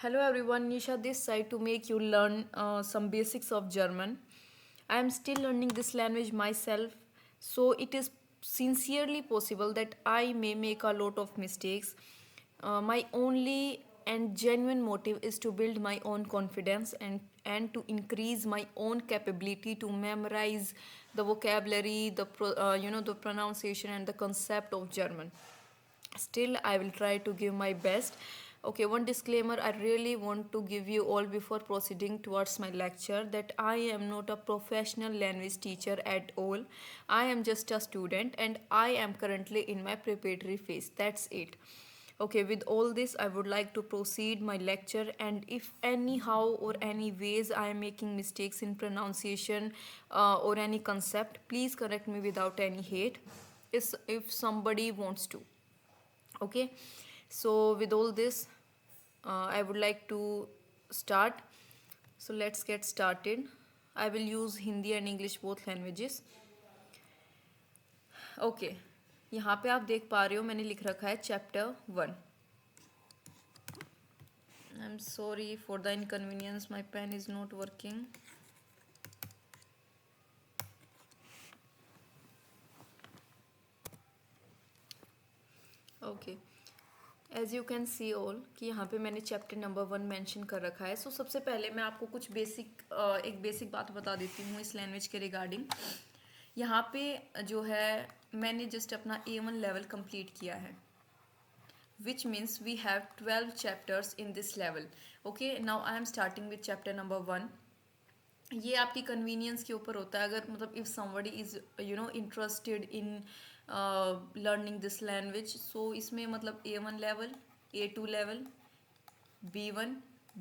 Hello everyone, Nisha this side to make you learn some basics of German. I am still learning this language myself, so it is sincerely possible that I may make a lot of mistakes. My only and genuine motive is to build my own confidence and to increase my own capability to memorize the vocabulary, the pronunciation and the concept of German. Still, I will try to give my best. Okay, one disclaimer I really want to give you all before proceeding towards my lecture that I am not a professional language teacher at all. I am just a student and I am currently in my preparatory phase. That's it. Okay, with all this, I would like to proceed my lecture, and if anyhow or any ways I am making mistakes in pronunciation or any concept, please correct me without any hate. If somebody wants to. Okay, so with all this, I would like to start. So let's get started. I will use Hindi and English both languages. Okay यहाँ पे आप देख पा रहे हो मैंने लिख रखा है chapter 1. I am sorry for the inconvenience, my pen is not working. Okay, as you can see all कि यहाँ पे मैंने चैप्टर नंबर 1 मेंशन कर रखा है. सो सबसे पहले मैं आपको कुछ एक बेसिक बात बता देती हूँ इस लैंग्वेज के रिगार्डिंग. यहाँ पे जो है मैंने जस्ट अपना A1 लेवल कंप्लीट किया है, which means we have 12 chapters in this level. Okay, now I am starting with chapter number 1. ये आपकी कन्वीनियंस के ऊपर होता है. अगर मतलब if somebody is interested in learning this language, so इसमें मतलब A1 level, A2 level, B1,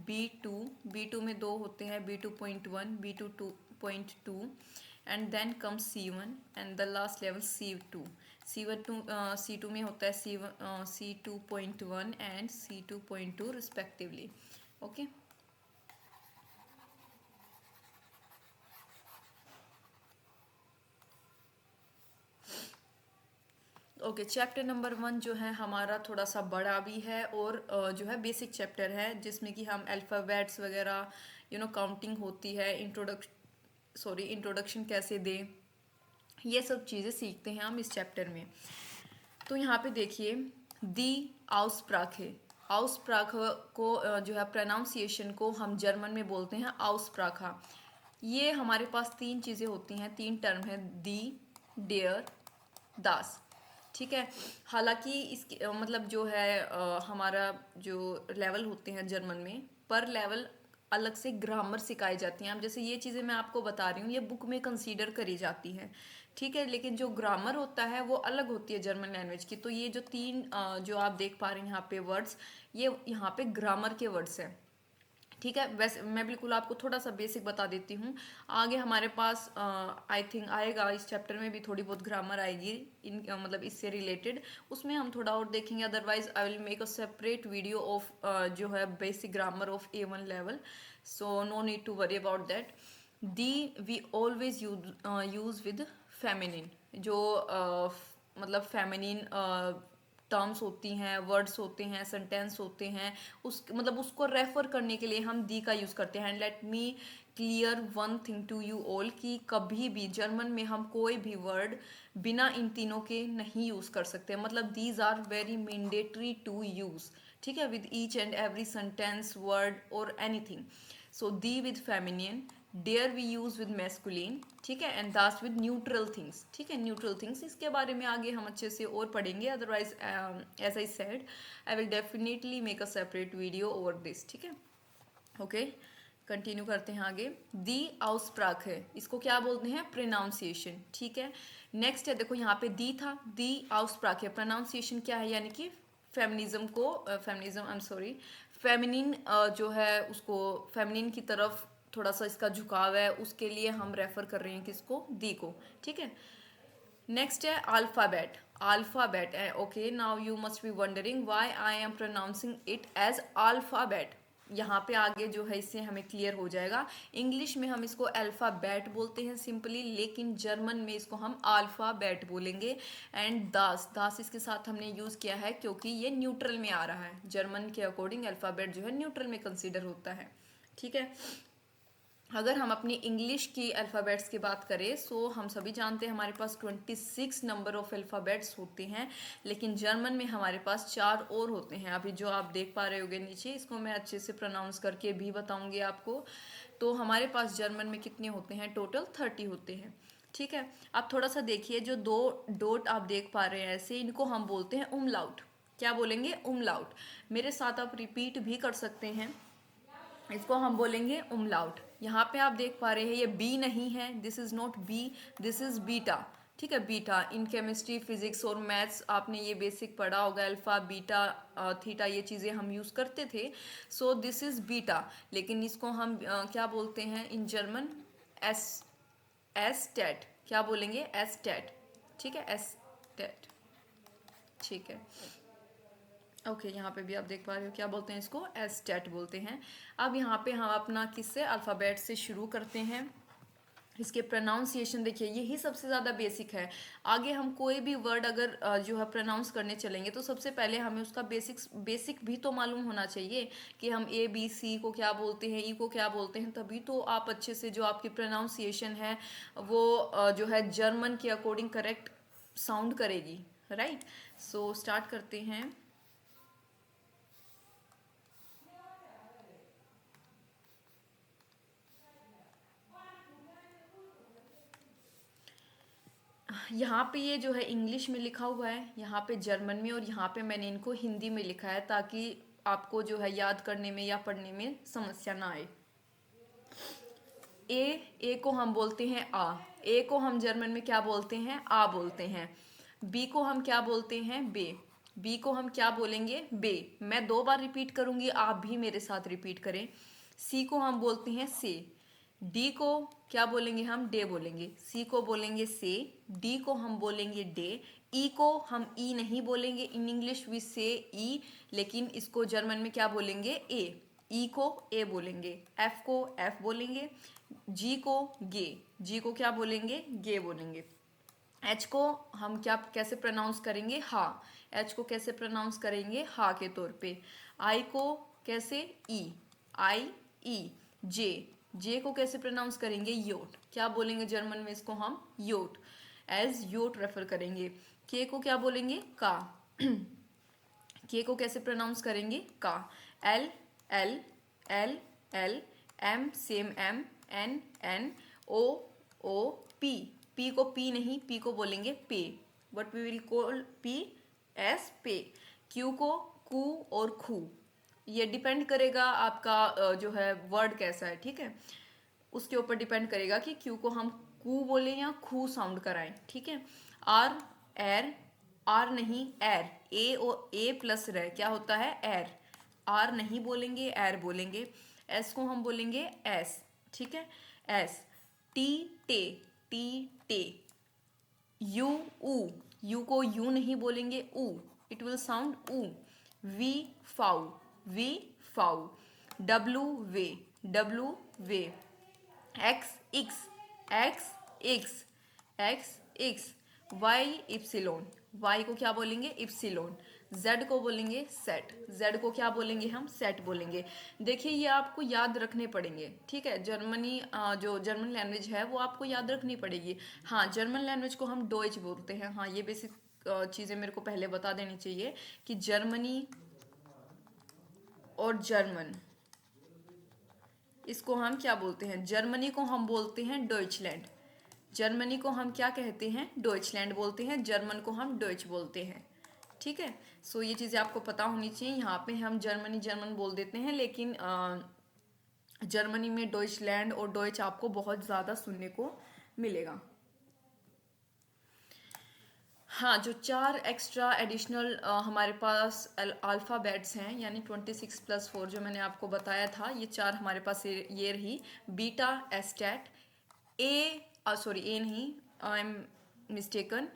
B2. B2 में दो होते हैं, B2.1, B2.2 and then come C1 and the last level C2. C2 में होता है C2.1 and C2.2 respectively. Okay, okay. Chapter number 1 जो है हमारा थोड़ा सा बड़ा भी है और जो है बेसिक चैप्टर है, जिसमें कि हम अल्फ़ाबेट्स वगैरह काउंटिंग होती है, इंट्रोडक्शन कैसे दें, ये सब चीज़ें सीखते हैं हम इस चैप्टर में. तो यहाँ पे देखिए दी आउस्प्राखे. आउस्प्राखा को जो है प्रोनाउंसिएशन को हम जर्मन में बोलते हैं आउस्प्राखा. ये हमारे पास तीन चीज़ें होती हैं, तीन टर्म है, दी, डेयर, दास. ठीक है. हालांकि इसकी मतलब जो है हमारा जो लेवल होते हैं जर्मन में, पर लेवल अलग से ग्रामर सिखाई जाती हैं. अब जैसे ये चीज़ें मैं आपको बता रही हूँ, ये बुक में कंसीडर करी जाती हैं, ठीक है, लेकिन जो ग्रामर होता है वो अलग होती है जर्मन लैंग्वेज की. तो ये जो तीन जो आप देख पा रहे हैं यहाँ पे वर्ड्स, ये यहाँ पे ग्रामर के वर्ड्स हैं, ठीक है. वैसे मैं बिल्कुल आपको थोड़ा सा बेसिक बता देती हूँ. आगे हमारे पास आई थिंक आएगा, इस चैप्टर में भी थोड़ी बहुत ग्रामर आएगी इन मतलब इससे रिलेटेड, उसमें हम थोड़ा और देखेंगे. Otherwise I will make a separate video of जो है basic grammar of A1 level, so no need to worry about that. दी वी ऑलवेज यूज विद फेमिनिन. जो मतलब फेमिनिन टर्म्स होती हैं, वर्ड्स होते हैं, सेंटेंस होते हैं, उस मतलब उसको रेफर करने के लिए हम दी का यूज़ करते हैं. And let me clear one thing to you all कि कभी भी जर्मन में हम कोई भी वर्ड बिना इन तीनों के नहीं यूज़ कर सकते. मतलब these are very mandatory to use, ठीक है, with each and every sentence, word और एनीथिंग. सो दी विद फेमिनियन, डेयर वी यूज़ विद मैस्कुलिन, ठीक है, एंड दास विद न्यूट्रल थिंग्स. ठीक है, न्यूट्रल थिंग्स इसके बारे में आगे हम अच्छे से और पढ़ेंगे. Otherwise as I said I will definitely make a separate video over this. ठीक है, ओके, कंटिन्यू करते हैं आगे. दी आउस्प्राक है, इसको क्या बोलते हैं, प्रोनाउंसिएशन. ठीक है, नेक्स्ट है, देखो यहाँ पे दी था, दी आउस्प्राक है. प्रोनाउंसिएशन क्या है, यानी कि फेमिनिज्म को feminism I am sorry feminine जो है उसको फेमिनिन की तरफ थोड़ा सा इसका झुकाव है, उसके लिए हम रेफर कर रहे हैं किसको, दी को. ठीक है, नेक्स्ट है अल्फ़ाबेट. अल्फ़ाबेट है, okay. Now you must be wondering why I am pronouncing it as alphabet. यहाँ पे आगे जो है इससे हमें क्लियर हो जाएगा। इंग्लिश में हम इसको अल्फ़ाबेट बोलते हैं सिंपली, लेकिन जर्मन में इसको हम अल्फ़ाबेट बोलेंगे। एंड दास, दास इसके साथ हमने यूज़ किया है क्योंकि ये न्यूट्रल में आ रहा है। जर्मन के अकॉर्डिंग अल्फ़ाबेट जो है न्यूट्रल में कंसिडर होता है, ठीक है। अगर हम अपनी इंग्लिश की अल्फ़ाबेट्स की बात करें, सो हम सभी जानते हैं हमारे पास 26 नंबर ऑफ अल्फ़ाबेट्स होते हैं, लेकिन जर्मन में हमारे पास 4 और होते हैं। अभी जो आप देख पा रहे होगे नीचे, इसको मैं अच्छे से प्रोनाउंस करके भी बताऊंगी आपको। तो हमारे पास जर्मन में कितने होते हैं? टोटल 30 होते हैं, ठीक है। आप थोड़ा सा देखिए, जो 2 डॉट आप देख पा रहे हैं ऐसे, इनको हम बोलते हैं उमलाउट। क्या बोलेंगे? उमलाउट। मेरे साथ आप रिपीट भी कर सकते हैं, इसको हम बोलेंगे उमलाउट। यहाँ पे आप देख पा रहे हैं ये बी नहीं है, this is not be, this is beta, ठीक है। बीटा इन केमिस्ट्री, फिजिक्स और मैथ्स आपने ये बेसिक पढ़ा होगा, अल्फा बीटा थीटा ये चीज़ें हम यूज़ करते थे। सो दिस इज बीटा, लेकिन इसको हम क्या बोलते हैं इन जर्मन? एस, एस टेट। क्या बोलेंगे? एस टेट, ठीक है, एस टेट, ठीक है। ओके यहाँ पे भी आप देख पा रहे हो, क्या बोलते हैं इसको? एस्टेट बोलते हैं। अब यहाँ पे हम अपना किससे? अल्फ़ाबेट से शुरू करते हैं। इसके प्रोनाउंसिएशन देखिए, यही सबसे ज़्यादा बेसिक है। आगे हम कोई भी वर्ड अगर जो है प्रोनाउंस करने चलेंगे, तो सबसे पहले हमें उसका बेसिक भी तो मालूम होना चाहिए कि हम ए बी सी को क्या बोलते हैं, ई को क्या बोलते हैं, तभी तो आप अच्छे से जो आपकी प्रोनाउंसिएशन है वो जो है जर्मन के अकॉर्डिंग करेक्ट साउंड करेगी, राइट। सो स्टार्ट करते हैं। यहाँ पे ये जो है इंग्लिश में लिखा हुआ है, यहाँ पे जर्मन में, और यहाँ पे मैंने इनको हिंदी में लिखा है ताकि आपको जो है याद करने में या पढ़ने में समस्या ना आए। ए को हम बोलते हैं आ। ए को हम जर्मन में क्या बोलते हैं? आ बोलते हैं। बी को हम क्या बोलते हैं? बे। बी को हम क्या बोलेंगे? बे। मैं 2 बार रिपीट करूंगी, आप भी मेरे साथ रिपीट करें। सी को हम बोलते हैं से। डी को क्या बोलेंगे? हम डे बोलेंगे। सी को बोलेंगे से, डी को हम बोलेंगे डे। ई को हम ई नहीं बोलेंगे, इन इंग्लिश वी से ई, लेकिन इसको जर्मन में क्या बोलेंगे? ए। ई को ए बोलेंगे। एफ को एफ बोलेंगे। जी को गे। जी को क्या बोलेंगे? गे बोलेंगे। एच को हम क्या कैसे प्रोनाउंस करेंगे? हा। एच को कैसे प्रोनाउंस करेंगे? हा के तौर पे। आई को कैसे? ई। आई ई। जे, जे को कैसे प्रोनाउंस करेंगे? योट। क्या बोलेंगे जर्मन में? इसको हम योट, एज योट रेफर करेंगे। के को क्या बोलेंगे? का। के को कैसे प्रोनाउंस करेंगे? का। L L L L. M same M. N N. O O. P, P को पी नहीं, पी को बोलेंगे पे, but we will call P as पे। क्यू को कू और खू, ये डिपेंड करेगा आपका जो है वर्ड कैसा है, ठीक है, उसके ऊपर डिपेंड करेगा कि क्यू को हम कू बोले या खू साउंड कराएं, ठीक है। आर, एर, आर नहीं एर, ए और ए प्लस रह क्या होता है? एर। आर नहीं बोलेंगे, एर बोलेंगे। एस को हम बोलेंगे एस, ठीक है, एस। टी टे, टी टे। यू ऊ, यू को यू नहीं बोलेंगे, ऊ, इट विल साउंड ऊ। वी फाउ, वी फाउ। डब्लू वे, डब्लू वे। एक्स इक्स, एक्स इक्स, एक्स इक्स। वाई इप्सिलोन, वाई को क्या बोलेंगे? इप्सिलोन। जेड को बोलेंगे सेट, जेड को क्या बोलेंगे? हम सेट बोलेंगे। देखिए ये आपको याद रखने पड़ेंगे, ठीक है। जर्मनी जो जर्मन लैंग्वेज है वो आपको याद रखनी पड़ेगी। हाँ, जर्मन लैंग्वेज को हम डॉइच बोलते हैं। हाँ, ये बेसिक चीज़ें मेरे को पहले बता देनी चाहिए कि जर्मनी और जर्मन, इसको हम क्या बोलते हैं? जर्मनी को हम बोलते हैं डॉइचलैंड। जर्मनी को हम क्या कहते हैं? डॉइचलैंड बोलते हैं। जर्मन को हम डॉइच बोलते हैं, ठीक है। सो ये चीज़ें आपको पता होनी चाहिए। यहाँ पे हम जर्मनी जर्मन बोल देते हैं, लेकिन जर्मनी में डॉइचलैंड और डॉइच आपको बहुत ज़्यादा सुनने को मिलेगा। हाँ, जो 4 एक्स्ट्रा एडिशनल हमारे पास अल्फ़ाबेट्स हैं, यानी 26 + 4 जो मैंने आपको बताया था, ये 4 हमारे पास ये रही। बीटा एस्टेट, ए सॉरी ए नहीं, आई एम मिस्टेकन,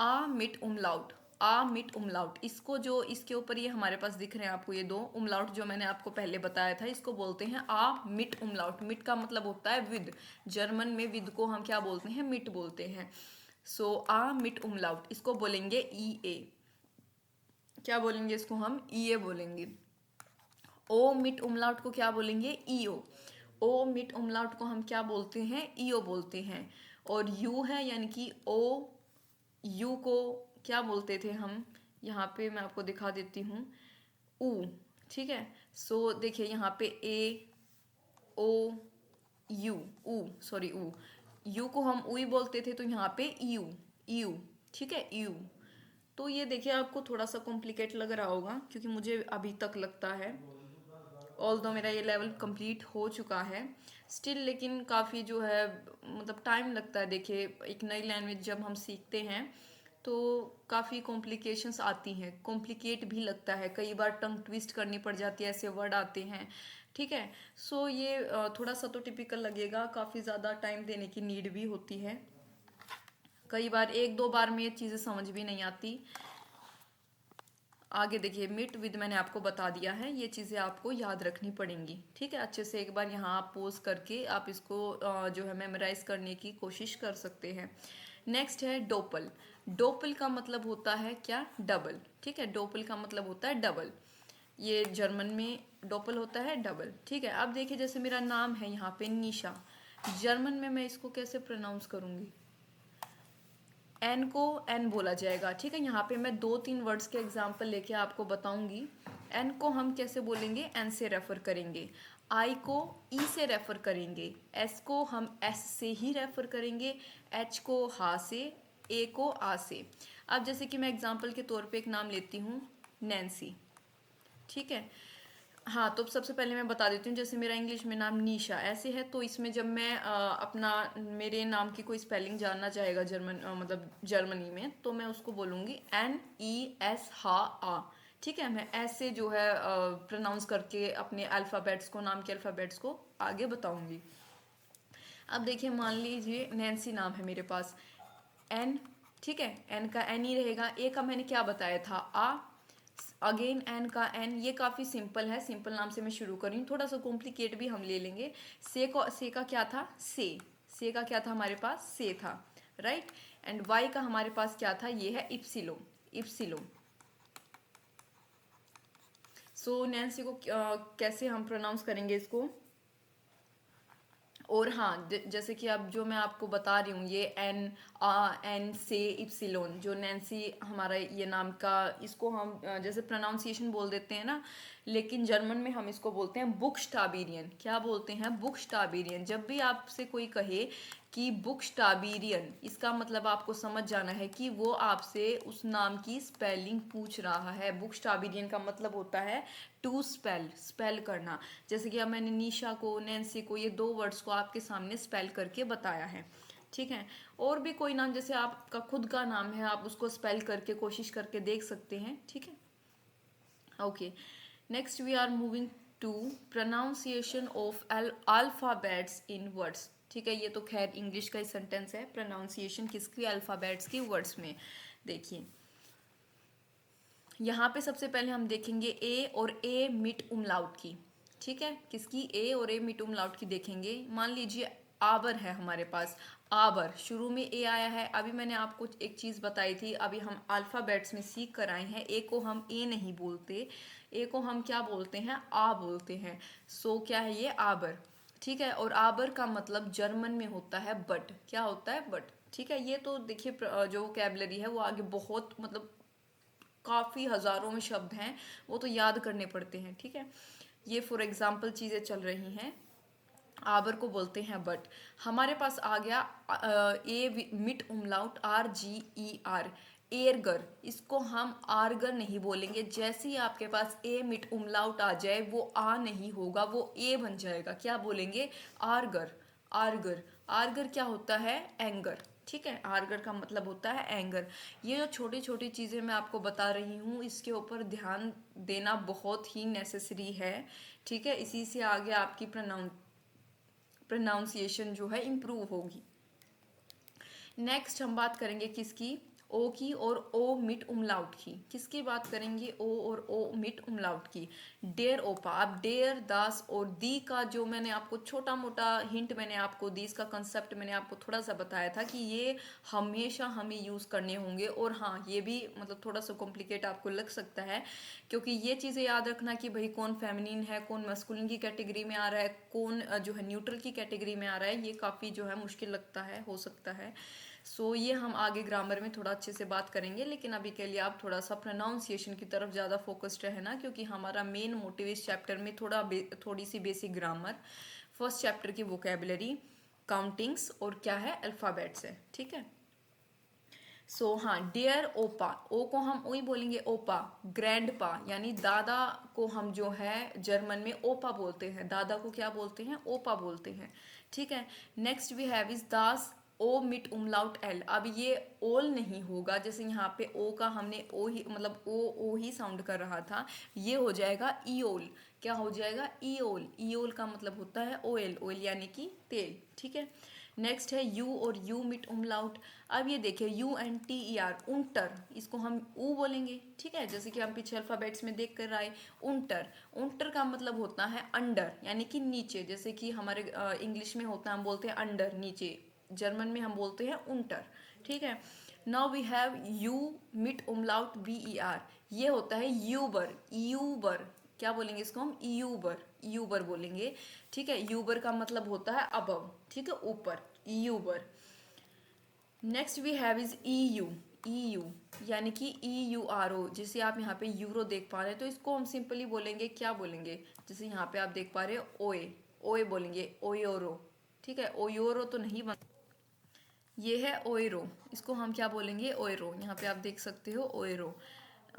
आ मिट उमलाउट, आ मिट उमलाउट, इसको जो इसके ऊपर ये हमारे पास दिख रहे हैं आपको ये दो उमलाउट जो मैंने आपको पहले बताया था, इसको बोलते हैं आ मिट उमलाउट। मिट का मतलब होता है विद, जर्मन में विद को हम क्या बोलते हैं, मिट बोलते हैं। सो आ मिट उमलाउट, इसको बोलेंगे ई ए, क्या बोलेंगे इसको हम, ई ए बोलेंगे। ओ मिट उमलाउट को क्या बोलेंगे, ईओ। ओ मिट उमलाउट को हम क्या बोलते हैं, ईओ बोलते हैं। और यू है यानी कि ओ, यू को क्या बोलते थे हम, यहाँ पे मैं आपको दिखा देती हूँ, ऊ, ठीक है। सो देखिए यहाँ पे ए ओ यू, ऊ सॉरी ऊ, यू को हम ऊ ही बोलते थे, तो यहाँ पे यू, यू, ठीक है, यू। तो ये देखिए आपको थोड़ा सा कॉम्प्लिकेट लग रहा होगा, क्योंकि मुझे अभी तक लगता है, ऑल्दो मेरा ये लेवल कंप्लीट हो चुका है स्टिल, लेकिन काफ़ी जो है मतलब टाइम लगता है। देखिए एक नई लैंग्वेज जब हम सीखते हैं तो काफ़ी कॉम्प्लिकेशंस आती हैं, कॉम्प्लिकेट भी लगता है, कई बार टंग ट्विस्ट करनी पड़ जाती है, ऐसे वर्ड आते हैं, ठीक है। सो ये थोड़ा सा तो टिपिकल लगेगा, काफ़ी ज़्यादा टाइम देने की नीड भी होती है, कई बार एक दो बार में ये चीज़ें समझ भी नहीं आती। आगे देखिए मिट विद मैंने आपको बता दिया है, ये चीज़ें आपको याद रखनी पड़ेंगी, ठीक है। अच्छे से एक बार यहाँ आप पोज करके आप इसको जो है मेमोराइज करने की कोशिश कर सकते हैं। नेक्स्ट है डोपल। डोपल का मतलब होता है क्या, डबल, ठीक है। डोपल का मतलब होता है डबल, ये जर्मन में डोपल होता है डबल, ठीक है। अब देखिए जैसे मेरा नाम है यहाँ पे निशा, जर्मन में मैं इसको कैसे प्रोनाउंस करूँगी, एन को एन बोला जाएगा, ठीक है। यहाँ पे मैं दो तीन वर्ड्स के एग्जाम्पल लेके आपको बताऊंगी। एन को हम कैसे बोलेंगे, एन से रेफर करेंगे, आई को ई से रेफर करेंगे, एस को हम एस से ही रेफर करेंगे, एच को हा से, ए को आ से। अब जैसे कि मैं एग्जाम्पल के तौर पे एक नाम लेती हूँ, नैन्सी, ठीक है। हाँ तो सबसे पहले मैं बता देती हूँ, जैसे मेरा इंग्लिश में नाम नीशा ऐसे है, तो इसमें जब मैं अपना मेरे नाम की कोई स्पेलिंग जानना चाहेगा जर्मन मतलब जर्मनी में, तो मैं उसको बोलूँगी NES हा आ, ठीक है। मैं ऐसे जो है प्रोनाउंस करके अपने अल्फ़ाबेट्स को, नाम के अल्फ़ाबेट्स को आगे बताऊँगी। अब देखिए मान लीजिए नैन्सी नाम है मेरे पास, एन, ठीक है, एन का एन ही रहेगा। ए का मैंने क्या बताया था, आ, अगेन एन का एन, ये काफ़ी सिंपल है, सिंपल नाम से मैं शुरू कर रही हूँ, थोड़ा सा कॉम्प्लिकेट भी हम ले लेंगे। से का क्या था, से का क्या था हमारे पास, से था, राइट। एंड वाई का हमारे पास क्या था, ये है इप्सिलो, इप्सिलो। सो नैन्सी को कैसे हम प्रोनाउंस करेंगे इसको, और हाँ जैसे कि अब जो मैं आपको बता रही हूँ, ये एन से इप्सिलोन, जो नैन्सी हमारा ये नाम का, इसको हम जैसे प्रोनाउंसिएशन बोल देते हैं ना, लेकिन जर्मन में हम इसको बोलते हैं बुक्सटाबेरियन। क्या बोलते हैं, बुक्सटाबेरियन। जब भी आपसे कोई कहे कि बुक्सटाबेरियन, इसका मतलब आपको समझ जाना है कि वो आपसे उस नाम की स्पेलिंग पूछ रहा है। बुक्सटाबेरियन का मतलब होता है टू स्पेल, स्पेल करना। जैसे कि अब मैंने निशा को, नैन्सी को, ये दो वर्ड्स को आपके सामने स्पेल करके बताया है, ठीक है। और भी कोई नाम जैसे आपका खुद का नाम है, आप उसको स्पेल करके कोशिश करके देख सकते हैं, ठीक है। Okay, next we are moving to pronunciation of alphabets in words, ठीक है। ये तो खैर इंग्लिश का ही सेंटेंस है, प्रोनाउंसिएशन किसकी, अल्फाबेट्स की वर्ड्स में। देखिए यहाँ पे सबसे पहले हम देखेंगे ए और ए मिट उमलाउट की, ठीक है। किसकी, ए और ए मिट उमलाउट की देखेंगे। मान लीजिए आबर है हमारे पास, आबर, शुरू में ए आया है। अभी मैंने आपको एक चीज़ बताई थी, अभी हम अल्फ़ाबेट्स में सीख कर आए हैं, ए को हम ए नहीं बोलते, ए को हम क्या बोलते हैं, आ बोलते हैं। सो क्या है ये, आबर, ठीक है। और आबर का मतलब जर्मन में होता है बट, क्या होता है, बट, ठीक है। ये तो देखिए जो वोकैबुलरी है वो आगे बहुत मतलब काफ़ी हज़ारों में शब्द हैं, वो तो याद करने पड़ते हैं, ठीक है। ये फॉर एग्जाम्पल चीज़ें चल रही हैं, आबर को बोलते हैं बट। हमारे पास आ गया ए मिट उमलाउट RGER, एरगर, इसको हम आरगर नहीं बोलेंगे। जैसे ही आपके पास ए मिट उमलाउट आ जाए, वो आ नहीं होगा, वो ए बन जाएगा, क्या बोलेंगे, आरगर, आरगर। आरगर क्या होता है, एंगर, ठीक है। आरगर का मतलब होता है एंगर। ये जो छोटी छोटी चीज़ें मैं आपको बता रही हूँ, इसके ऊपर ध्यान देना बहुत ही नेसेसरी है, ठीक है। इसी से आगे आपकी प्रोनाउंसिएशन जो है इम्प्रूव होगी। नेक्स्ट हम बात करेंगे किसकी, ओ की और ओ मिट उमलाउट की। किसकी बात करेंगे? ओ और ओ मिट उमलाउट की। डेयर ओपा। अब डेयर, दास और दी का जो मैंने आपको छोटा मोटा हिंट मैंने आपको दी, इसका कंसेप्ट मैंने आपको थोड़ा सा बताया था कि ये हमेशा हमें यूज़ करने होंगे। और हाँ, ये भी मतलब थोड़ा सा कॉम्प्लिकेट आपको लग सकता है, क्योंकि ये चीज़ें याद रखना कि भाई कौन फेमिनिन है, कौन मस्कुलिन की कैटेगरी में आ रहा है, कौन जो है न्यूट्रल की कैटेगरी में आ रहा है, ये काफ़ी जो है मुश्किल लगता है, हो सकता है। सो ये हम आगे ग्रामर में थोड़ा अच्छे से बात करेंगे, लेकिन अभी के लिए आप थोड़ा सा प्रोनाउंसिएशन की तरफ ज़्यादा फोकस्ड रहना, क्योंकि हमारा मेन मोटिव इस चैप्टर में थोड़ी सी बेसिक ग्रामर, फर्स्ट चैप्टर की वोकेबलरी, काउंटिंग्स और क्या है, अल्फ़ाबेट्स है। ठीक है। सो हाँ, डियर ओपा, ओ को हम वही बोलेंगे ओपा। ग्रैंड पा यानी दादा को हम जो है जर्मन में ओपा बोलते हैं, दादा को क्या बोलते हैं? ओपा बोलते हैं। ठीक है। नेक्स्ट वी हैव इज दास ओ मिट उमलाउट एल। अब ये ओल नहीं होगा, जैसे यहाँ पे ओ का हमने ओ ही मतलब ओ ही साउंड कर रहा था, ये हो जाएगा ईओल। क्या हो जाएगा? ईओल। ईओल का मतलब होता है ऑयल, ऑयल यानी कि तेल। ठीक है। नेक्स्ट है यू और यू मिट उमलाउट। अब ये देखिए U N T E R, उंटर, इसको हम ऊ बोलेंगे। ठीक है, जैसे कि हम पीछे अल्फाबेट्स में देख कर आए। उंटर, उंटर का मतलब होता है अंडर यानी कि नीचे, जैसे कि हमारे इंग्लिश में होता है, हम बोलते हैं अंडर, नीचे। जर्मन में हम बोलते हैं उंटर। ठीक है। नाउ वी हैव यू मिट उमलाउट बी ई आर, ये होता है यूबर। यूबर क्या बोलेंगे इसको हम? यूबर, यूबर बोलेंगे। ठीक है। यूबर का मतलब होता है अबव, ठीक है, ऊपर, यूबर। Next we have is E U. E U यानी कि ई यू आर ओ, जैसे आप यहाँ पे यूरो देख पा रहे हैं, तो इसको हम सिंपली बोलेंगे, क्या बोलेंगे? जैसे यहाँ पे आप देख पा रहे हो ओए, ओए बोलेंगे, ओयोरो। ठीक है। ओयोरो तो नहीं बन, ये है ओएरो, इसको हम क्या बोलेंगे? ओएरो। यहाँ पे आप देख सकते हो ओएरो।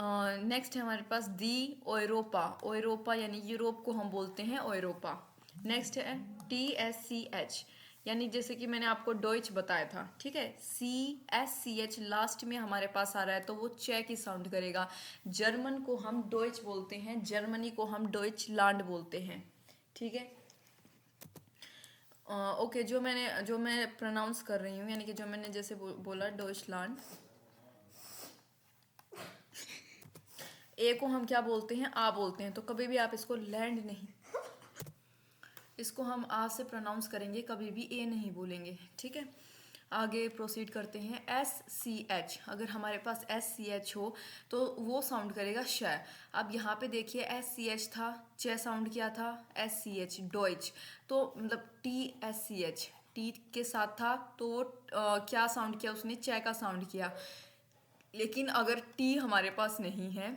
नेक्स्ट है हमारे पास दी ओएरोपा। ओएरोपा यानी यूरोप को हम बोलते हैं ओएरोपा। नेक्स्ट है TSCH, यानी जैसे कि मैंने आपको डॉइच बताया था। ठीक है। CSCH लास्ट में हमारे पास आ रहा है, तो वो चे की साउंड करेगा। जर्मन को हम डॉइच बोलते हैं, जर्मनी को हम डॉइच लैंड बोलते हैं। ठीक है। ओके, जो मैं प्रोनाउंस कर रही हूँ, यानी कि जो मैंने जैसे बोला डॉइचलैंड, ए को हम क्या बोलते हैं? आ बोलते हैं, तो कभी भी आप इसको लैंड नहीं, इसको हम आ से प्रोनाउंस करेंगे, कभी भी ए नहीं बोलेंगे। ठीक है। आगे प्रोसीड करते हैं। SCH, अगर हमारे पास SCH हो तो वो साउंड करेगा श। अब यहाँ पे देखिए SCH था, च साउंड किया था SCH, डॉइच, तो मतलब TSCH, टी के साथ था, तो वो क्या साउंड किया उसने? च का साउंड किया। लेकिन अगर टी हमारे पास नहीं है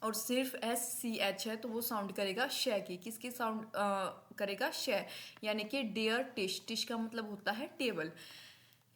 और सिर्फ SCH है, तो वो साउंड करेगा श की। किसकी साउंड करेगा? श, यानी कि डियर टिश। टिश का मतलब होता है टेबल।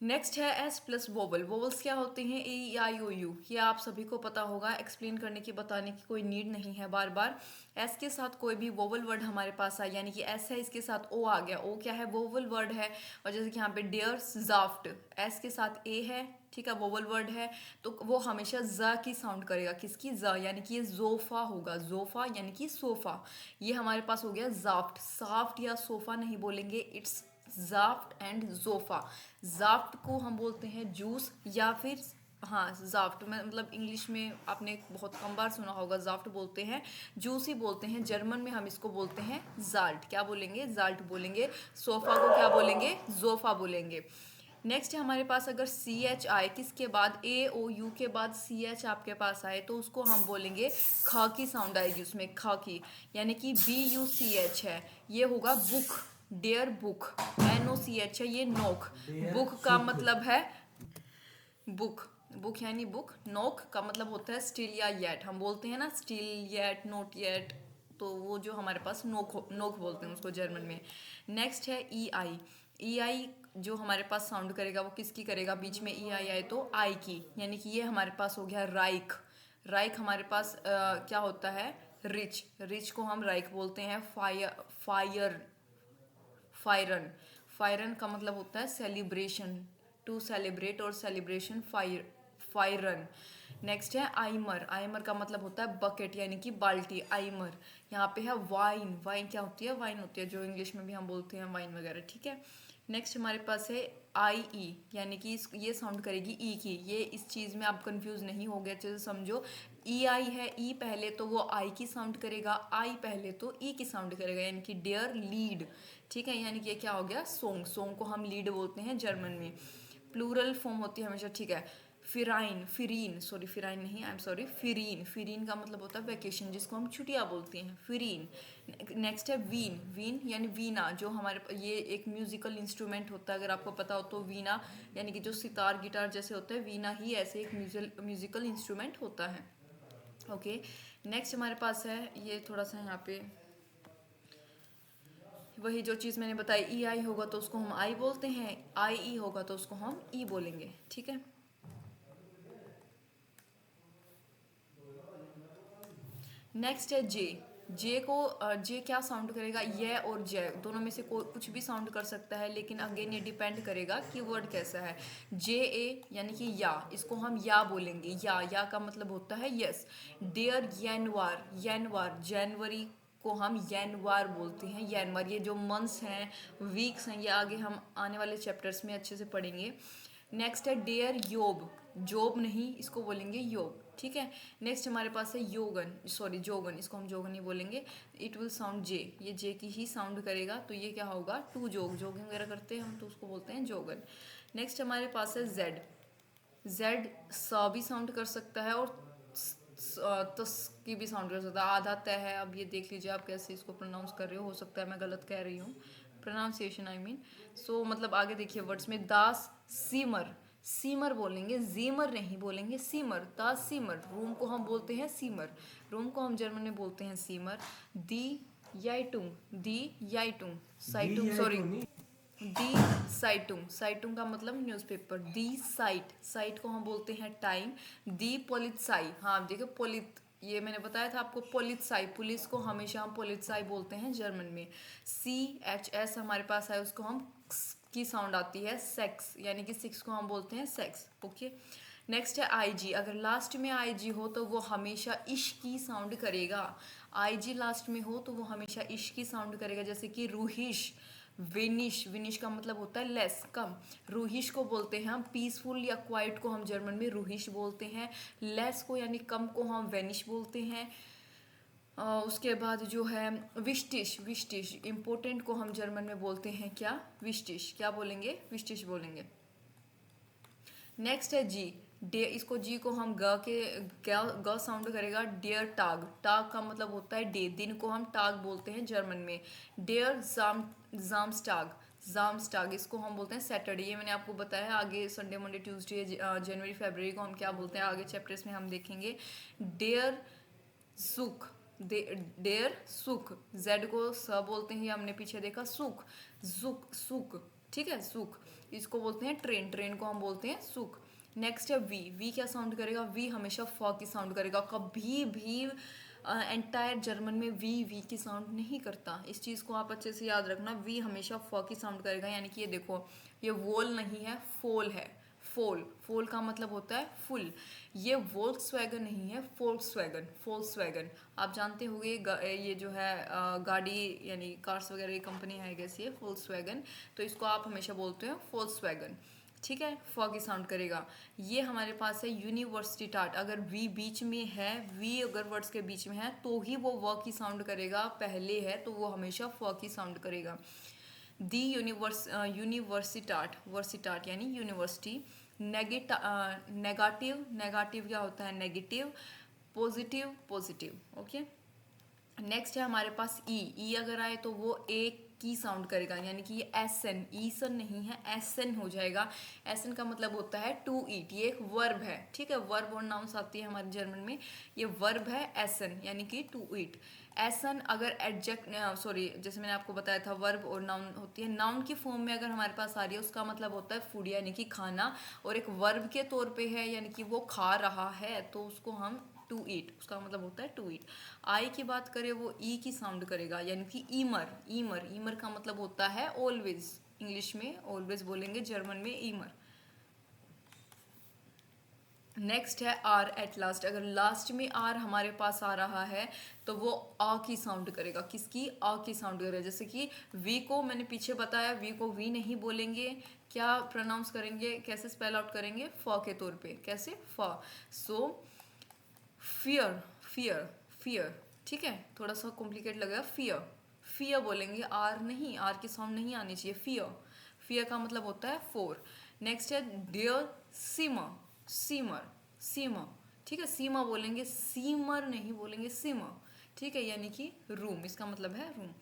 नेक्स्ट है S प्लस वोवल। वोवल्स क्या होते हैं? AEIOU, ये आप सभी को पता होगा, एक्सप्लेन करने की, बताने की कोई नीड नहीं है बार बार। S के साथ कोई भी वोवल वर्ड हमारे पास आए, यानी कि S है, इसके साथ O आ गया, O क्या है? वोवल वर्ड है। और जैसे कि यहाँ पे डियर जाफ्ट, S के साथ A है, ठीक है, वोवल वर्ड है, तो वो हमेशा ज की साउंड करेगा। किसकी? ज, यानी कि ये जोफा होगा, जोफा यानी कि सोफा। ये हमारे पास हो गया जाफ्ट। साफ्ट या सोफा नहीं बोलेंगे, इट्स जाफ्ट एंड जोफा। जाफ्ट को हम बोलते हैं जूस, या फिर हाँ जाफ्ट में मतलब इंग्लिश में आपने बहुत कम बार सुना होगा, जाफ्ट बोलते हैं, जूस ही बोलते हैं। जर्मन में हम इसको बोलते हैं जाल्ट। क्या बोलेंगे? जाल्ट बोलेंगे। सोफा को क्या बोलेंगे? जोफा बोलेंगे। नेक्स्ट है हमारे पास, अगर CH आए, किसके बाद? AOU के बाद CH आपके पास आए, तो उसको हम बोलेंगे ख की साउंड आएगी उसमें, ख की, यानी कि BUCH है, ये होगा बुक। डेयर बुक, NOCH है, ये नोक। बुक का मतलब है बुक, बुक यानी बुक। नोक का मतलब होता है स्टिल या येट, हम बोलते हैं ना स्टिल येट, नोट येट, तो वो जो हमारे पास नोक बोलते हैं उसको जर्मन में। नेक्स्ट है EI जो हमारे पास साउंड करेगा, वो किसकी करेगा? बीच में EI आए तो आई की, यानी कि ये हमारे पास हो गया राइक। राइक हमारे पास क्या होता है? रिच। रिच को हम राइक बोलते हैं। फायर, फायरन, फायरन का मतलब होता है सेलिब्रेशन, टू सेलिब्रेट, और सेलिब्रेशन फायरन। नेक्स्ट है आइमर। आइमर का मतलब होता है बकेट, यानी कि बाल्टी, आइमर। यहाँ पे है वाइन। वाइन क्या होती है? वाइन होती है, जो इंग्लिश में भी हम बोलते हैं वाइन वगैरह। ठीक है। नेक्स्ट हमारे पास है आई ई, यानी कि ये साउंड करेगी ई की। ये इस चीज़ में आप कंफ्यूज नहीं हो गए, अच्छे से समझो। ई आई है, ई पहले तो वो आई की साउंड करेगा, आई पहले तो ई की साउंड करेगा, यानी कि डेयर लीड। ठीक है, यानी कि ये क्या हो गया, सॉन्ग। सॉन्ग को हम लीड बोलते हैं जर्मन में, प्लूरल फॉर्म होती है हमेशा। ठीक है, फिराइन, फिरीन, सॉरी फिराइन नहीं, आई एम सॉरी, फिरीन। फिरीन का मतलब होता है वैकेशन, जिसको हम छुट्टियाँ बोलते हैं, फिरीन। नेक्स्ट है वीन। वीन यानी वीणा, जो हमारे ये एक म्यूजिकल इंस्ट्रूमेंट होता है, अगर आपको पता हो तो। वीणा यानी कि जो सितार गिटार जैसे होता है, वीणा ही ऐसे एक म्यूजिकल इंस्ट्रूमेंट होता है। ओके, नेक्स्ट हमारे पास है, ये थोड़ा सा यहाँ पे वही जो चीज़ मैंने बताई, ई आई होगा तो उसको हम आई बोलते हैं, आई ई होगा तो उसको हम ई बोलेंगे। ठीक है, नेक्स्ट है जे। जे को जे क्या साउंड करेगा, ये और जे दोनों में से कोई कुछ भी साउंड कर सकता है, लेकिन अगेन ये डिपेंड करेगा कि वर्ड कैसा है। जे ए यानी कि या, इसको हम या बोलेंगे। या का मतलब होता है यस। डेयर यनवार, यनवार जनवरी को हम यनवार बोलते हैं, यनवार। ये जो मंथ्स हैं, वीक्स हैं, ये आगे हम आने वाले चैप्टर्स में अच्छे से पढ़ेंगे। नेक्स्ट है डेयर योब, जोब नहीं, इसको बोलेंगे योग। ठीक है, नेक्स्ट हमारे पास है योगन, सॉरी जोगन, इसको हम जोगन ही बोलेंगे। इट विल साउंड जे, ये जे की ही साउंड करेगा, तो ये क्या होगा, टू जोग, जोगिंग वगैरह करते हैं हम तो उसको बोलते हैं जोगन। नेक्स्ट हमारे पास है जेड। जेड स भी साउंड कर सकता है और तस की भी साउंड कर सकता है, आधा तय है। अब ये देख लीजिए आप कैसे इसको प्रोनाउंस कर रहे हो सकता है मैं गलत कह रही हूँ, प्रोनाउंसिएशन आई मीन। सो मतलब आगे देखिए वर्ड्स में, दास सीमर, सीमर बोलेंगे, जीमर नहीं बोलेंगे, सीमर, दास सीमर। रूम को हम बोलते हैं सीमर, रूम को हम जर्मन में बोलते हैं सीमर। दी याइटुंग, दी याइटुंग, साइटुंग, सॉरी दी साइटुंग, साइटुंग का मतलब न्यूज़पेपर। दी साइट, साइट को हम बोलते हैं टाइम। दी पोलित्साई, हाँ देखो पोलित, ये मैंने बताया था आपको, पोलित्साई, पुलिस को हमेशा हम पोलित्साई बोलते हैं जर्मन में। सी एच एस हमारे पास है, उसको हम की साउंड आती है, सेक्स, यानी कि सिक्स को हम बोलते हैं सेक्स। ओके, नेक्स्ट है आई जी। अगर लास्ट में आई जी हो तो वो हमेशा इश की साउंड करेगा। आई जी लास्ट में हो तो वो हमेशा इश की साउंड करेगा, जैसे कि रूहिश, विनिश, विनिश का मतलब होता है लेस, कम। रूहिश को बोलते हैं हम पीसफुल या क्वाइट को हम जर्मन में रूहिश बोलते हैं। लेस को यानी कम को हम वेनिश बोलते हैं। उसके बाद जो है विस्टिश, विस्टिश इम्पोर्टेंट को हम जर्मन में बोलते हैं क्या, विस्टिश, क्या बोलेंगे, विस्टिश बोलेंगे। नेक्स्ट है जी। डे, इसको जी को हम ग साउंड करेगा, डेयर टाग, टाग का मतलब होता है डे, दिन को हम टाग बोलते हैं जर्मन में। डेयर जामस्टाग, जामस्टाग इसको हम बोलते हैं सैटरडे। ये मैंने आपको बताया, आगे संडे मंडे ट्यूसडे जनवरी फरवरी को हम क्या बोलते हैं आगे चैप्टर्स में हम देखेंगे। डेयर सुख, डेयर सुख, जेड को स बोलते हैं, हमने पीछे देखा, सुख, सुख, सुख। ठीक है, सुख, इसको बोलते हैं ट्रेन, ट्रेन को हम बोलते हैं सुख। नेक्स्ट है वी। वी क्या साउंड करेगा, वी हमेशा फ की साउंड करेगा, कभी भी एंटायर जर्मन में वी की साउंड नहीं करता। इस चीज़ को आप अच्छे से याद रखना, वी हमेशा फ की साउंड करेगा, यानी कि ये देखो, ये वोल नहीं है, फोल है, फोल, फोल का मतलब होता है फुल। ये वोल्क्सवैगन नहीं है, फोल्क्सवैगन, फोल्क्सवैगन आप जानते होंगे, ये जो है गाड़ी यानी कार्स वगैरह की कंपनी है गैस, ये फोल्क्सवैगन, तो इसको आप हमेशा बोलते हैं फोल्क्सवैगन। ठीक है, फ की साउंड करेगा। ये हमारे पास है यूनिवर्सिटी टाट, अगर वी बीच में है, वी अगर वर्ड्स के बीच में है तो ही वो व की साउंड करेगा, पहले है तो वो हमेशा फ की साउंड करेगा। दी यूनिवर्सिटाट, वर्सिटाट यानी यूनिवर्सिटी। नेगेटिव, नेगेटिव क्या होता है, negative. Positive, positive. Okay, next है हमारे पास ई। ई अगर आए तो वो ए की साउंड करेगा, यानी कि ये एस एन, ई सन नहीं है, एस एन हो जाएगा। एस एन का मतलब होता है टू ईट, ये एक वर्ब है। ठीक है, वर्ब और नाउन्स आती है हमारे जर्मन में, ये वर्ब है एस एन, यानी कि टू ईट। एस एन अगर एडजेक्ट, सॉरी जैसे मैंने आपको बताया था वर्ब और नाउन होती है, नाउन की फॉर्म में अगर हमारे पास आ रही है उसका मतलब होता है फूड, यानी कि खाना, और एक वर्ब के तौर पे है यानी कि वो खा रहा है, तो उसको हम टू ईट, उसका मतलब होता है टू ईट। आई की बात करें वो ई की साउंड करेगा, यानी कि ईमर, ईमर, ईमर का मतलब होता है ऑलवेज, इंग्लिश में ऑलवेज बोलेंगे, जर्मन में ईमर। नेक्स्ट है आर एट लास्ट। अगर लास्ट में आर हमारे पास आ रहा है तो वो आ की साउंड करेगा। किसकी? आ की साउंड करेगा। जैसे कि वी को मैंने पीछे बताया, वी को वी नहीं बोलेंगे, क्या प्रोनाउंस करेंगे, कैसे स्पेल आउट करेंगे? फ के तौर पे। कैसे? फ। सो फियर, फियर, फियर। ठीक है, थोड़ा सा कॉम्प्लिकेट लगेगा। फियर, फियर बोलेंगे, आर नहीं, आर की साउंड नहीं आनी चाहिए। फियर, फियर का मतलब होता है फोर। नेक्स्ट है डियर सीमर, सीमर, सीमर। ठीक है, सीमा बोलेंगे, सीमर नहीं बोलेंगे, सीमर। ठीक है, यानी कि रूम, इसका मतलब है रूम।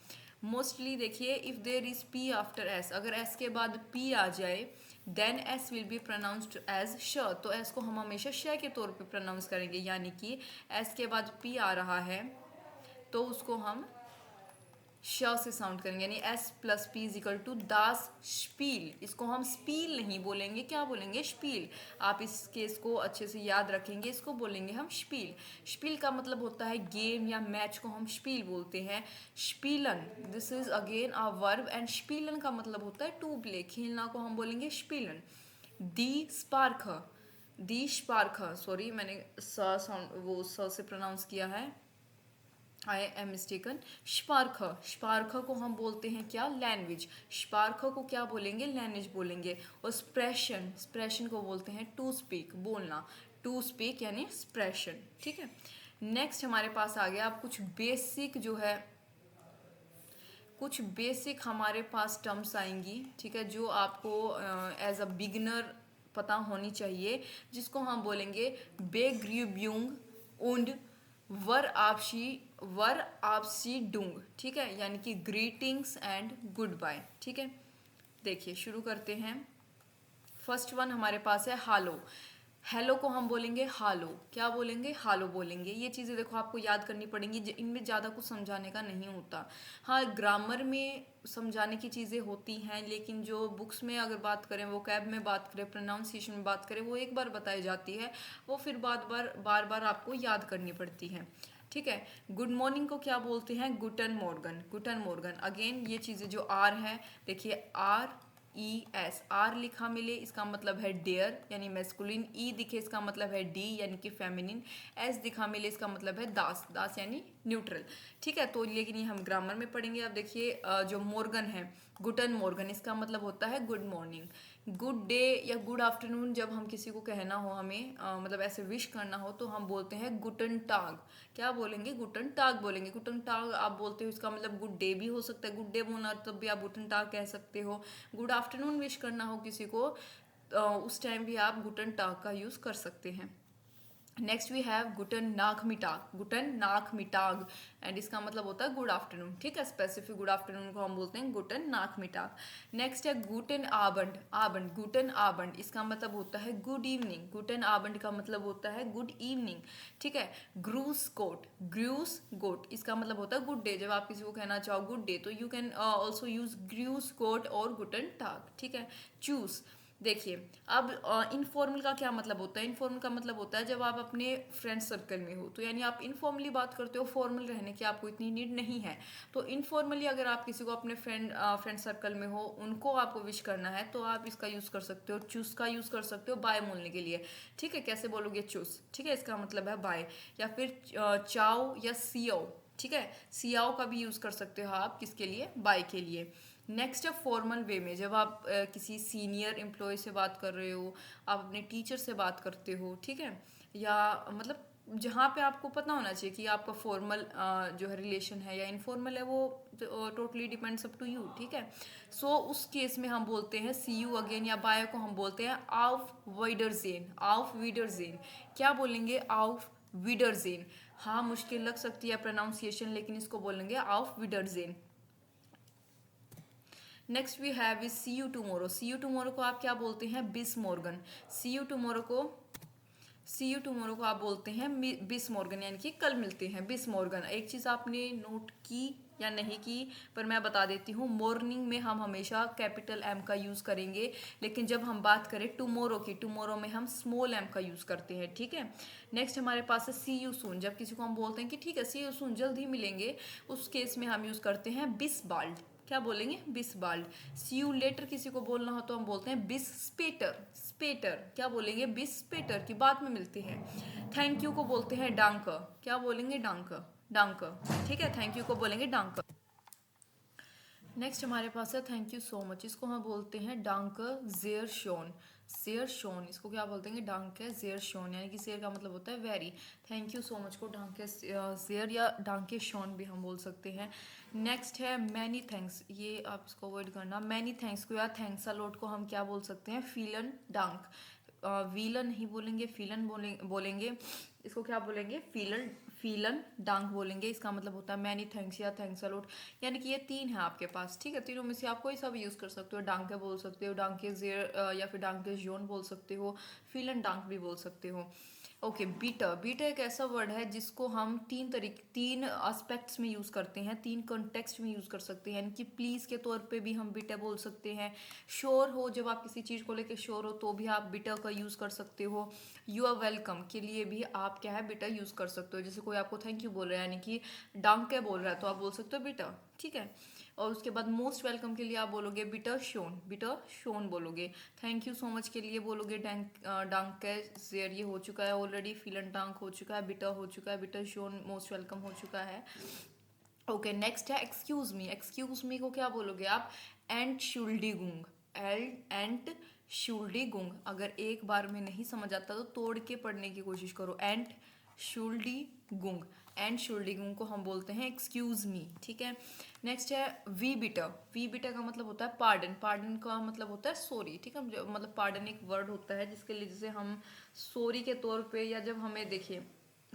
मोस्टली देखिए, if there is P after S, अगर एस के बाद पी आ जाए then S will be pronounced as श, तो एस को हम हमेशा श के तौर पे प्रोनाउंस करेंगे। यानी कि एस के बाद पी आ रहा है तो उसको हम श से साउंड करेंगे, यानी S plus P is equal to दास स्पील। इसको हम स्पील नहीं बोलेंगे, क्या बोलेंगे? स्पील। आप इस केस को अच्छे से याद रखेंगे, इसको बोलेंगे हम स्पील। स्पील का मतलब होता है गेम या मैच को हम स्पील बोलते हैं। स्पीलन, this is again a verb, and स्पीलन का मतलब होता है टू प्ले, खेलना को हम बोलेंगे स्पीलन। दी स्पार्क, दी स्पार्क, सॉरी मैंने स साउंड वो स से प्रोनाउंस किया है, I am mistaken. Spark, spark को हम बोलते हैं क्या? लैंग्वेज। स्पार्क को क्या बोलेंगे? लैंग्वेज बोलेंगे। और स्प्रेशन, स्प्रेशन को बोलते हैं टू स्पीक, बोलना। टू स्पीक यानी स्प्रेशन। ठीक है, नेक्स्ट हमारे पास आ गया अब कुछ बेसिक जो है, कुछ बेसिक हमारे पास टर्म्स आएंगी। ठीक है, जो आपको एज अ बिगिनर पता होनी चाहिए, जिसको हम बोलेंगे बेग्रीब्यूंग उंड वर आपसी, वर आपसी डूंग। ठीक है, यानी कि ग्रीटिंग्स एंड गुड बाय। ठीक है, देखिए शुरू करते हैं। फर्स्ट वन हमारे पास है हालो। हेलो को हम बोलेंगे हालो, क्या बोलेंगे? हालो बोलेंगे। ये चीज़ें देखो आपको याद करनी पड़ेंगी, इनमें ज़्यादा कुछ समझाने का नहीं होता। हाँ, ग्रामर में समझाने की चीज़ें होती हैं, लेकिन जो बुक्स में अगर बात करें, वो कैब में बात करें, प्रोनाउंसिएशन में बात करें, वो एक बार बताई जाती है, वो फिर बार बार आपको याद करनी पड़ती है। ठीक है, गुड मॉर्निंग को क्या बोलते हैं? गुटन मॉर्गन, गुटन मॉर्गन। अगेन ये चीज़ें जो आर है, देखिए आर ई एस, आर लिखा मिले इसका मतलब है डेयर यानी मैस्कुलिन, ई दिखे इसका मतलब है डी यानी कि फेमिनिन, एस दिखा मिले इसका मतलब है दास, दास यानी न्यूट्रल। ठीक है, तो लेकिन ये हम ग्रामर में पढ़ेंगे। अब देखिए जो मॉर्गन है, गुटन मॉर्गन, इसका मतलब होता है गुड मॉर्निंग। गुड डे या गुड आफ्टरनून जब हम किसी को कहना हो, हमें मतलब ऐसे विश करना हो, तो हम बोलते हैं गुटन टाग। क्या बोलेंगे? गुटन टाग बोलेंगे। गुटन टाग आप बोलते हो, इसका मतलब गुड डे भी हो सकता है, गुड डे बोलना तब भी आप गुटन टाग कह सकते हो। गुड आफ्टरनून विश करना हो किसी को, उस टाइम भी आप गुटन टाग का यूज़ कर सकते हैं। नेक्स्ट वी हैव गुटन नाक मिटाग, गुटन नाक मिटाग, एंड इसका मतलब होता है गुड आफ्टरनून। ठीक है, स्पेसिफिक गुड आफ्टरनून को हम बोलते हैं गुटन नाक मिटाग। नेक्स्ट है गुटन आबंड, आबंड, गुटन आबंड, इसका मतलब होता है गुड इवनिंग। गुटन आबंड का मतलब होता है गुड इवनिंग। ठीक है, ग्रूस कोट, ग्रूस गोट, इसका मतलब होता है गुड डे। जब आप किसी को कहना चाहो गुड डे, तो यू कैन ऑल्सो यूज ग्रूस कोट और गुटन टाग। ठीक है, चूज, देखिए अब इनफॉर्मल का क्या मतलब होता है? इनफॉर्मल का मतलब होता है जब आप अपने फ्रेंड सर्कल में हो, तो यानी आप इनफॉर्मली बात करते हो, फॉर्मल रहने की आपको इतनी नीड नहीं है। तो इनफॉर्मली अगर आप किसी को अपने फ्रेंड सर्कल में हो, उनको आपको विश करना है, तो आप इसका यूज़ कर सकते हो, चूस का यूज़ कर सकते हो बाय बोलने के लिए। ठीक है, कैसे बोलोगे? चूस। ठीक है, इसका मतलब है बाय। या फिर चाओ या सियो। ठीक है, सियाओ का भी यूज़ कर सकते हो आप, किसके लिए? बाय के लिए। नेक्स्ट है फॉर्मल वे में, जब आप किसी सीनियर एम्प्लॉय से बात कर रहे हो, आप अपने टीचर से बात करते हो, ठीक है, या मतलब जहाँ पे आपको पता होना चाहिए कि आपका फॉर्मल जो है रिलेशन है या इनफॉर्मल है, वो totally depends up to you. ठीक है, सो उस केस में हम बोलते हैं सी यू अगेन, या बाय को हम बोलते हैं आउफ वाइडरजेन, आउफ विडरजेन। क्या बोलेंगे? आउफ विडरजेन। हाँ, मुश्किल लग सकती है प्रोनाउंसिएशन, लेकिन इसको बोलेंगे आउफ विडरजेन। Next we have is see you tomorrow. See you tomorrow को आप क्या बोलते हैं? बिस मॉर्गन। सी यू टूमोरो को, सी यू टूमोरो को आप बोलते हैं बिस मॉर्गन, यानी कि कल मिलते हैं, बिस मॉर्गन। एक चीज़ आपने नोट की या नहीं की, पर मैं बता देती हूँ, मॉर्निंग में हम हमेशा कैपिटल एम का यूज़ करेंगे, लेकिन जब हम बात करें टुमोरो की, टुमोरो में हम स्मॉल एम का यूज़ करते हैं। ठीक है, नेक्स्ट हमारे पास है सी यू सून। जब किसी को हम बोलते हैं कि ठीक है सी यू सून, जल्द ही मिलेंगे, उस केस में हम यूज़ करते हैं बिस बाल्ड। क्या बोलेंगे? बिस बाल्ड। सी यू लेटर किसी को बोलना हो तो हम बोलते हैं बिस स्पेटर, बिस्पेटर, क्या बोलेंगे, बिस्पेटर की बाद में मिलते हैं। थैंक यू को बोलते हैं डांक, क्या बोलेंगे, डांक, डांक, ठीक है, थैंक यू को बोलेंगे डांक। नेक्स्ट हमारे पास है थैंक यू सो मच, इसको हम बोलते हैं डांक जेयर शोन, शेयर शोन, इसको क्या बोलते हैं, डांक जेयर शोन, यानी कि शेयर का मतलब होता है very, thank you so much को डांक शेयर या डांक शोन भी हम बोल सकते हैं। नेक्स्ट है मैनी थैंक्स, ये आप इसको अवॉइड करना, मैनी थैंक्स को या थैंक्स अ लॉट को हम क्या बोल सकते हैं, फीलन डांक, वीलन नहीं बोलेंगे, फीलन बोलेंगे, इसको क्या बोलेंगे, फीलन, फीलन डांक बोलेंगे, इसका मतलब होता है मैनी थैंक्स या थैंक्स अ लॉट। यानी कि ये तीन है आपके पास, ठीक है, तीनों में से आप कोई सा भी यूज कर सकते हो, डांके बोल सकते हो, डांके जेर या फिर डांके जोन बोल सकते हो, फीलन डांक भी बोल सकते हो। ओके, बीटा, बीटा एक ऐसा वर्ड है जिसको हम तीन एस्पेक्ट्स में यूज करते हैं, तीन कॉन्टेक्स्ट में यूज कर सकते हैं, यानी कि प्लीज के तौर पे भी हम बीटा बोल सकते हैं, श्योर हो, जब आप किसी चीज को लेके श्योर हो तो भी आप बीटा का यूज कर सकते हो, यू आर वेलकम के लिए भी आप क्या है, बीटा यूज कर सकते हो, जैसे कोई आपको थैंक यू बोल रहा है यानी कि डांके बोल रहा है तो आप बोल सकते हो बीटा, ठीक है। और उसके बाद मोस्ट वेलकम के लिए आप बोलोगे बीटा शोन, बीटा शोन बोलोगे। थैंक यू सो मच के लिए बोलोगे डांक शेयर, ये हो चुका है ऑलरेडी, फिलन डांक हो चुका है, बीटा हो चुका है, बीटा शोन, मोस्ट वेलकम हो चुका है। ओके, नेक्स्ट है एक्सक्यूज मी, एक्सक्यूज मी को क्या बोलोगे आप, एंट शुल्डिगुंग, एंट शुल्डिगुंग, अगर एक बार में नहीं समझ आता तो तोड़ के पढ़ने की कोशिश करो, एंट शुल्डिगुंग, एंड शुल्डिगुंग को हम बोलते हैं एक्सक्यूज मी, ठीक है। नेक्स्ट है वी बिटा, वी बिटा का मतलब होता है पार्डन, पार्डन का मतलब होता है सॉरी, ठीक है, मतलब पार्डन एक वर्ड होता है जिसके लिए जैसे हम सॉरी के तौर पे, या जब हमें देखिए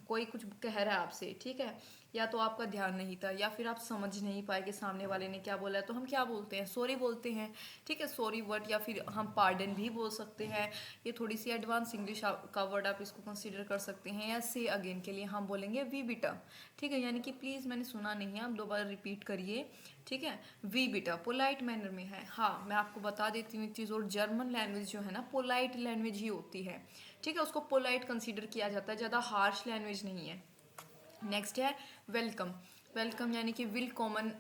कोई कुछ कह रहा है आपसे, ठीक है, या तो आपका ध्यान नहीं था या फिर आप समझ नहीं पाए कि सामने वाले ने क्या बोला है, तो हम क्या बोलते हैं, सॉरी बोलते हैं, ठीक है, सॉरी वर्ड, या फिर हम पार्डन भी बोल सकते हैं, ये थोड़ी सी एडवांस इंग्लिश का वर्ड आप इसको कंसीडर कर सकते हैं। या से अगेन के लिए हम बोलेंगे वी बिटा, ठीक है, यानी कि प्लीज़ मैंने सुना नहीं है, आप दोबारा रिपीट करिए, ठीक है। वी बिटा पोलाइट मैनर में है, हाँ मैं आपको बता देती हूँ एक चीज़, और जर्मन लैंग्वेज जो है ना पोलाइट लैंग्वेज ही होती है, ठीक है, उसको पोलाइट कंसीडर किया जाता है, ज़्यादा हार्श लैंग्वेज नहीं है। नेक्स्ट है वेलकम, वेलकम यानी कि विल कॉमन,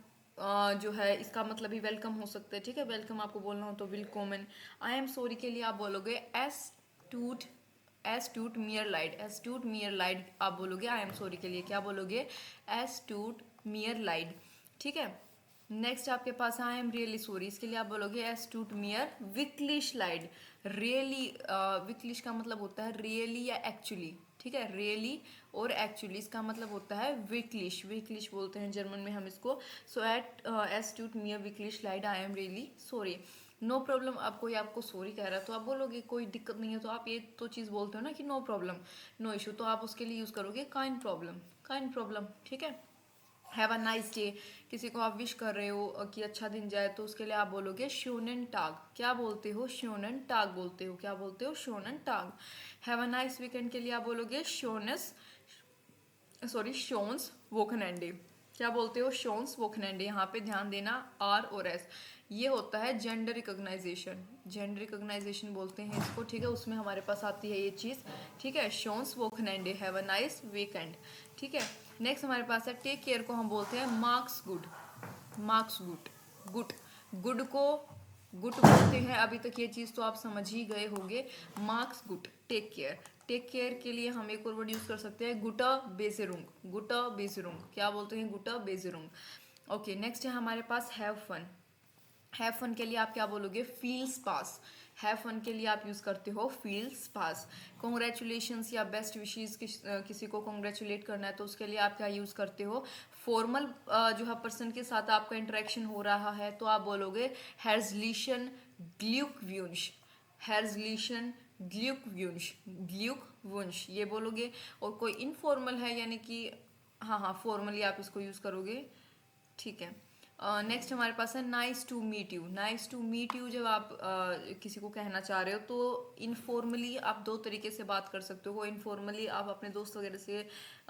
जो है इसका मतलब ही वेलकम हो सकता है, ठीक है, वेलकम आपको बोलना हो तो will common. I am sorry के लिए आप बोलोगे एस टूट मियर लाइड, एस टूट मियर लाइड आप बोलोगे, आई एम सॉरी के लिए क्या बोलोगे, एस टूट मियर लाइड, ठीक है। नेक्स्ट आपके पास आई एम रियली सॉरी, इसके लिए आप बोलोगे एस टूट मियर विकलिश लाइड, रियली, विकलिश का मतलब होता है रियली या एक्चुअली, ठीक है, रियली और एक्चुअली इसका मतलब होता है विकलिश, विकलिश बोलते हैं जर्मन में हम इसको। सो एट एस टूट मियर विकलिश लाइड I am really sorry, no problem, अब कोई आपको सॉरी कह रहा है तो आप बोलोगे कोई दिक्कत नहीं है, तो आप ये तो चीज़ बोलते हो ना कि नो प्रॉब्लम, नो इशू, तो आप उसके लिए यूज़ करोगे काइंड प्रॉब्लम, काइंड प्रॉब्लम, ठीक है। हैव अ नाइस डे, किसी को आप विश कर रहे हो कि अच्छा दिन जाए तो उसके लिए आप बोलोगे शोनन टाग, क्या बोलते हो, शोनन टाग बोलते हो, क्या बोलते हो, शोनन टाग। हैव अ नाइस वीकेंड के लिए आप बोलोगे शोनस, सॉरी शोन्स वोकनएंडे, क्या बोलते हो, शोन्स वोकनएंडे, यहाँ पे ध्यान देना आर और एस, ये होता है जेंडर रिकॉग्नाइजेशन, जेंडर रिकॉग्नाइजेशन बोलते हैं इसको, ठीक है, उसमें हमारे पास आती है ये चीज़, ठीक है, शोन्स वोकनएंडे, हैव अ नाइस वीकेंड, ठीक है। नेक्स्ट हमारे पास है टेक केयर को हम बोलते हैं marks good, marks good, good, good को गुड बोलते हैं, अभी तक ये चीज़ तो आप समझ ही गए होंगे, मार्क्स गुड, टेक केयर, टेक केयर के लिए हम एक और वर्ड यूज कर सकते हैं गुटा बेजरुंग, गुटा बेजरुंग, क्या बोलते हैं, गुटा बेजरुंग। ओके, नेक्स्ट है हमारे पास हैव फन, हैव फन के लिए आप क्या बोलोगे, फील्स पास, हैव फन के लिए आप यूज करते हो फील्स पास। कॉन्ग्रेचुलेशंस या बेस्ट विशेज किसी को कॉन्ग्रेचुलेट करना है तो उसके लिए आप क्या यूज करते हो, फॉर्मल जो है पर्सन के साथ आपका इंटरेक्शन हो रहा है तो आप बोलोगे हेrzlichen Glückwunsch, हेrzlichen Glückwunsch, Glückwunsch ये बोलोगे। और कोई इनफॉर्मल है यानी कि हाँ हाँ फॉर्मली आप इसको यूज करोगे, ठीक है। नेक्स्ट हमारे पास है nice to meet you, nice to meet you जब आप किसी को कहना चाह रहे हो तो इनफॉर्मली आप दो तरीके से बात कर सकते हो, इनफॉर्मली आप अपने दोस्त वगैरह से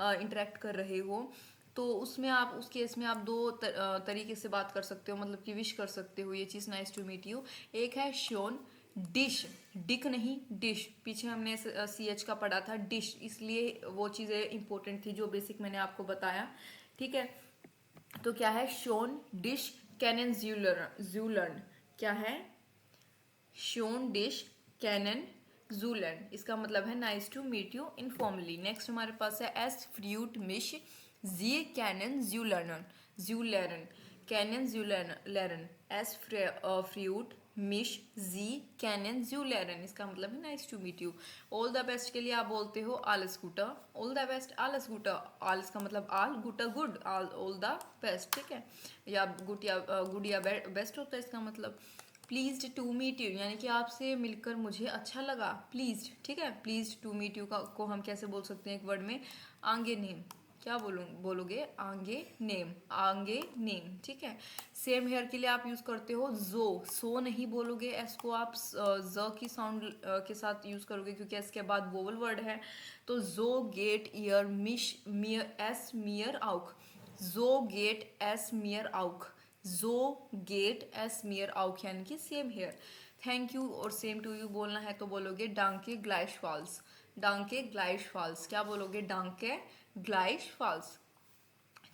इंटरेक्ट कर रहे हो तो उसमें आप उस केस में आप दो तरीके से बात कर सकते हो, मतलब कि विश कर सकते हो, ये चीज़ नाइस टू मीट यू। एक है शोन डिश, डिक नहीं डिश, पीछे हमने सी एच का पढ़ा था डिश, इसलिए वो चीज़ें इंपॉर्टेंट थी जो बेसिक मैंने आपको बताया, ठीक है। तो क्या है शोन डिश कैनन जूलर्न, क्या है शोन डिश कैनन जूलैंड, इसका मतलब है nice to meet you informally. Next हमारे पास है एस फ्रूट मिश जी कैनन जूलरन, जूलरन कैनन जूलरन, एस फ्रूट मिश जी कैनन जूलरन, इसका मतलब है nice to meet you. All the best के लिए आप बोलते हो आलस गुटा, ऑल द बेस्ट आलस गुटा, आलस का मतलब आल, गुटा गुड, ऑल द बेस्ट, ठीक है, या गुड या बेस्ट होता है इसका मतलब। प्लीज्ड टू मीट यू यानी कि आपसे मिलकर मुझे अच्छा लगा, प्लीज्ड, ठीक है। प्लीज्ड टू मीट यू को हम कैसे बोल सकते हैं एक वर्ड में, आंगे नेम, क्या बोलोगे आंगे नेम, आंगे नेम, ठीक है। सेम हेयर के लिए आप यूज करते हो जो, सो नहीं बोलोगे, एस को आप ज की साउंड के साथ यूज करोगे क्योंकि एस के बाद वोवल वर्ड है। तो जो गेट ईयर मिश मियर एस मियर आउक, जो गेट एस मियर आउक, जो गेट एस मियर आउक, यानी कि सेम हेयर। थैंक यू और सेम टू यू बोलना है तो बोलोगे डांके ग्लाइश फॉल्स, डांके ग्लाइश फॉल्स, क्या बोलोगे डांके ग्लाइश फॉल्स,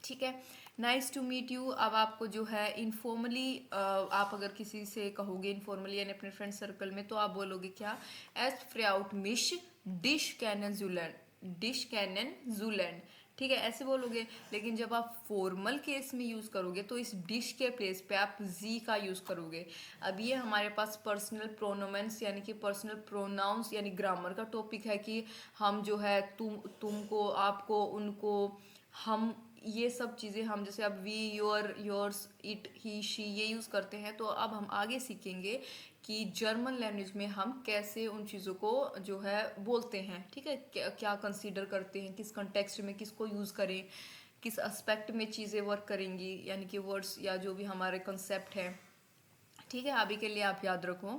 ठीक है। नाइस टू मीट यू, अब आपको जो है इनफॉर्मली आप अगर किसी से कहोगे इनफॉर्मली यानी अपने फ्रेंड सर्कल में, तो आप बोलोगे क्या, एस फ्राउट मिश डिश कैनन जूलैंड, डिश कैनन जूलैंड, ठीक है, ऐसे बोलोगे। लेकिन जब आप फॉर्मल केस में यूज करोगे तो इस डिश के प्लेस पे आप जी का यूज करोगे। अब ये हमारे पास पर्सनल प्रोनोमेंस यानी कि पर्सनल प्रोनाउंस यानी ग्रामर का टॉपिक है कि हम जो है तुमको, आपको, उनको, हम, ये सब चीज़ें हम जैसे अब we, your, yours, it, he, she ये यूज़ करते हैं। तो अब हम आगे सीखेंगे कि जर्मन लैंग्वेज में हम कैसे उन चीज़ों को जो है बोलते हैं, ठीक है, क्या कंसीडर करते हैं, किस कंटेक्स्ट में किसको यूज़ करें, किस एस्पेक्ट में चीज़ें वर्क करेंगी, यानी कि वर्ड्स या जो भी हमारे कंसेप्ट है, ठीक है। अभी के लिए आप याद रखो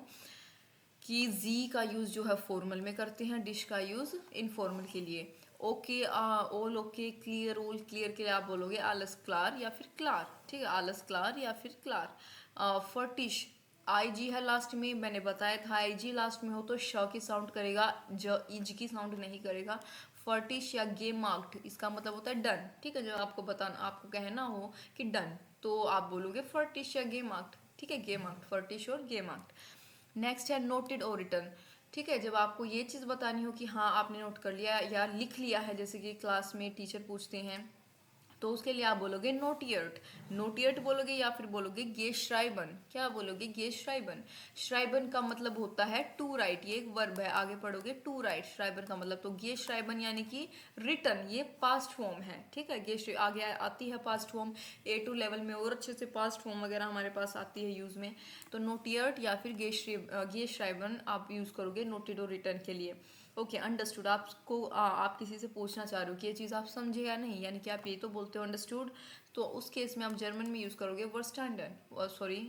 कि जी का यूज़ जो है फॉर्मल में करते हैं, डिश का यूज़ इनफॉर्मल के लिए। Okay, all okay, clear, all clear के लिए आप बोलोगे आलस क्लार या फिर क्लार, ठीक है, आलस क्लार या फिर क्लार। फर्टिश, आई जी है लास्ट में, मैंने बताया था आई जी लास्ट में हो तो श की साउंड करेगा, ज इज की साउंड नहीं करेगा। फर्टिश या गेम मार्क्ड, इसका मतलब होता है डन, ठीक है, जब आपको बताना, आपको कहना हो कि डन, तो आप बोलोगे फर्टिश या गेम मार्क्ड, ठीक है, गेम मार्क्ड, फर्टिश और गेम मार्क्ड। नेक्स्ट है नोटेड और रिटर्न, ठीक है, जब आपको ये चीज़ बतानी हो कि हाँ आपने नोट कर लिया या लिख लिया है, जैसे कि क्लास में टीचर पूछते हैं, तो उसके लिए आप बोलोगे नोटियर्ट, नोटियर्ट बोलोगे या फिर बोलोगे गे श्राइबन, क्या बोलोगे गे श्राइबन। श्राइबन का मतलब होता है टू राइट, ये एक वर्ब है, आगे पढ़ोगे टू राइट, श्राइबन का मतलब, तो गे श्राइबन यानी कि रिटर्न, ये पास्ट फॉर्म है, ठीक है, गे आगे आती है पास्ट फॉर्म, A2 लेवल में और अच्छे से पास्ट फॉर्म वगैरह हमारे पास आती है यूज में। तो नोटियर्ट या फिर गे श्राइबन आप यूज करोगे नोटेड और रिटर्न के लिए। ओके, अंडरस्टूड, आपको आप किसी से पूछना चाह रहे हो कि ये चीज़ आप समझे या नहीं, यानी कि आप ये तो बोलते हो अंडरस्टूड, तो उस केस में आप जर्मन में यूज़ करोगे वर्स्टैंडन, सॉरी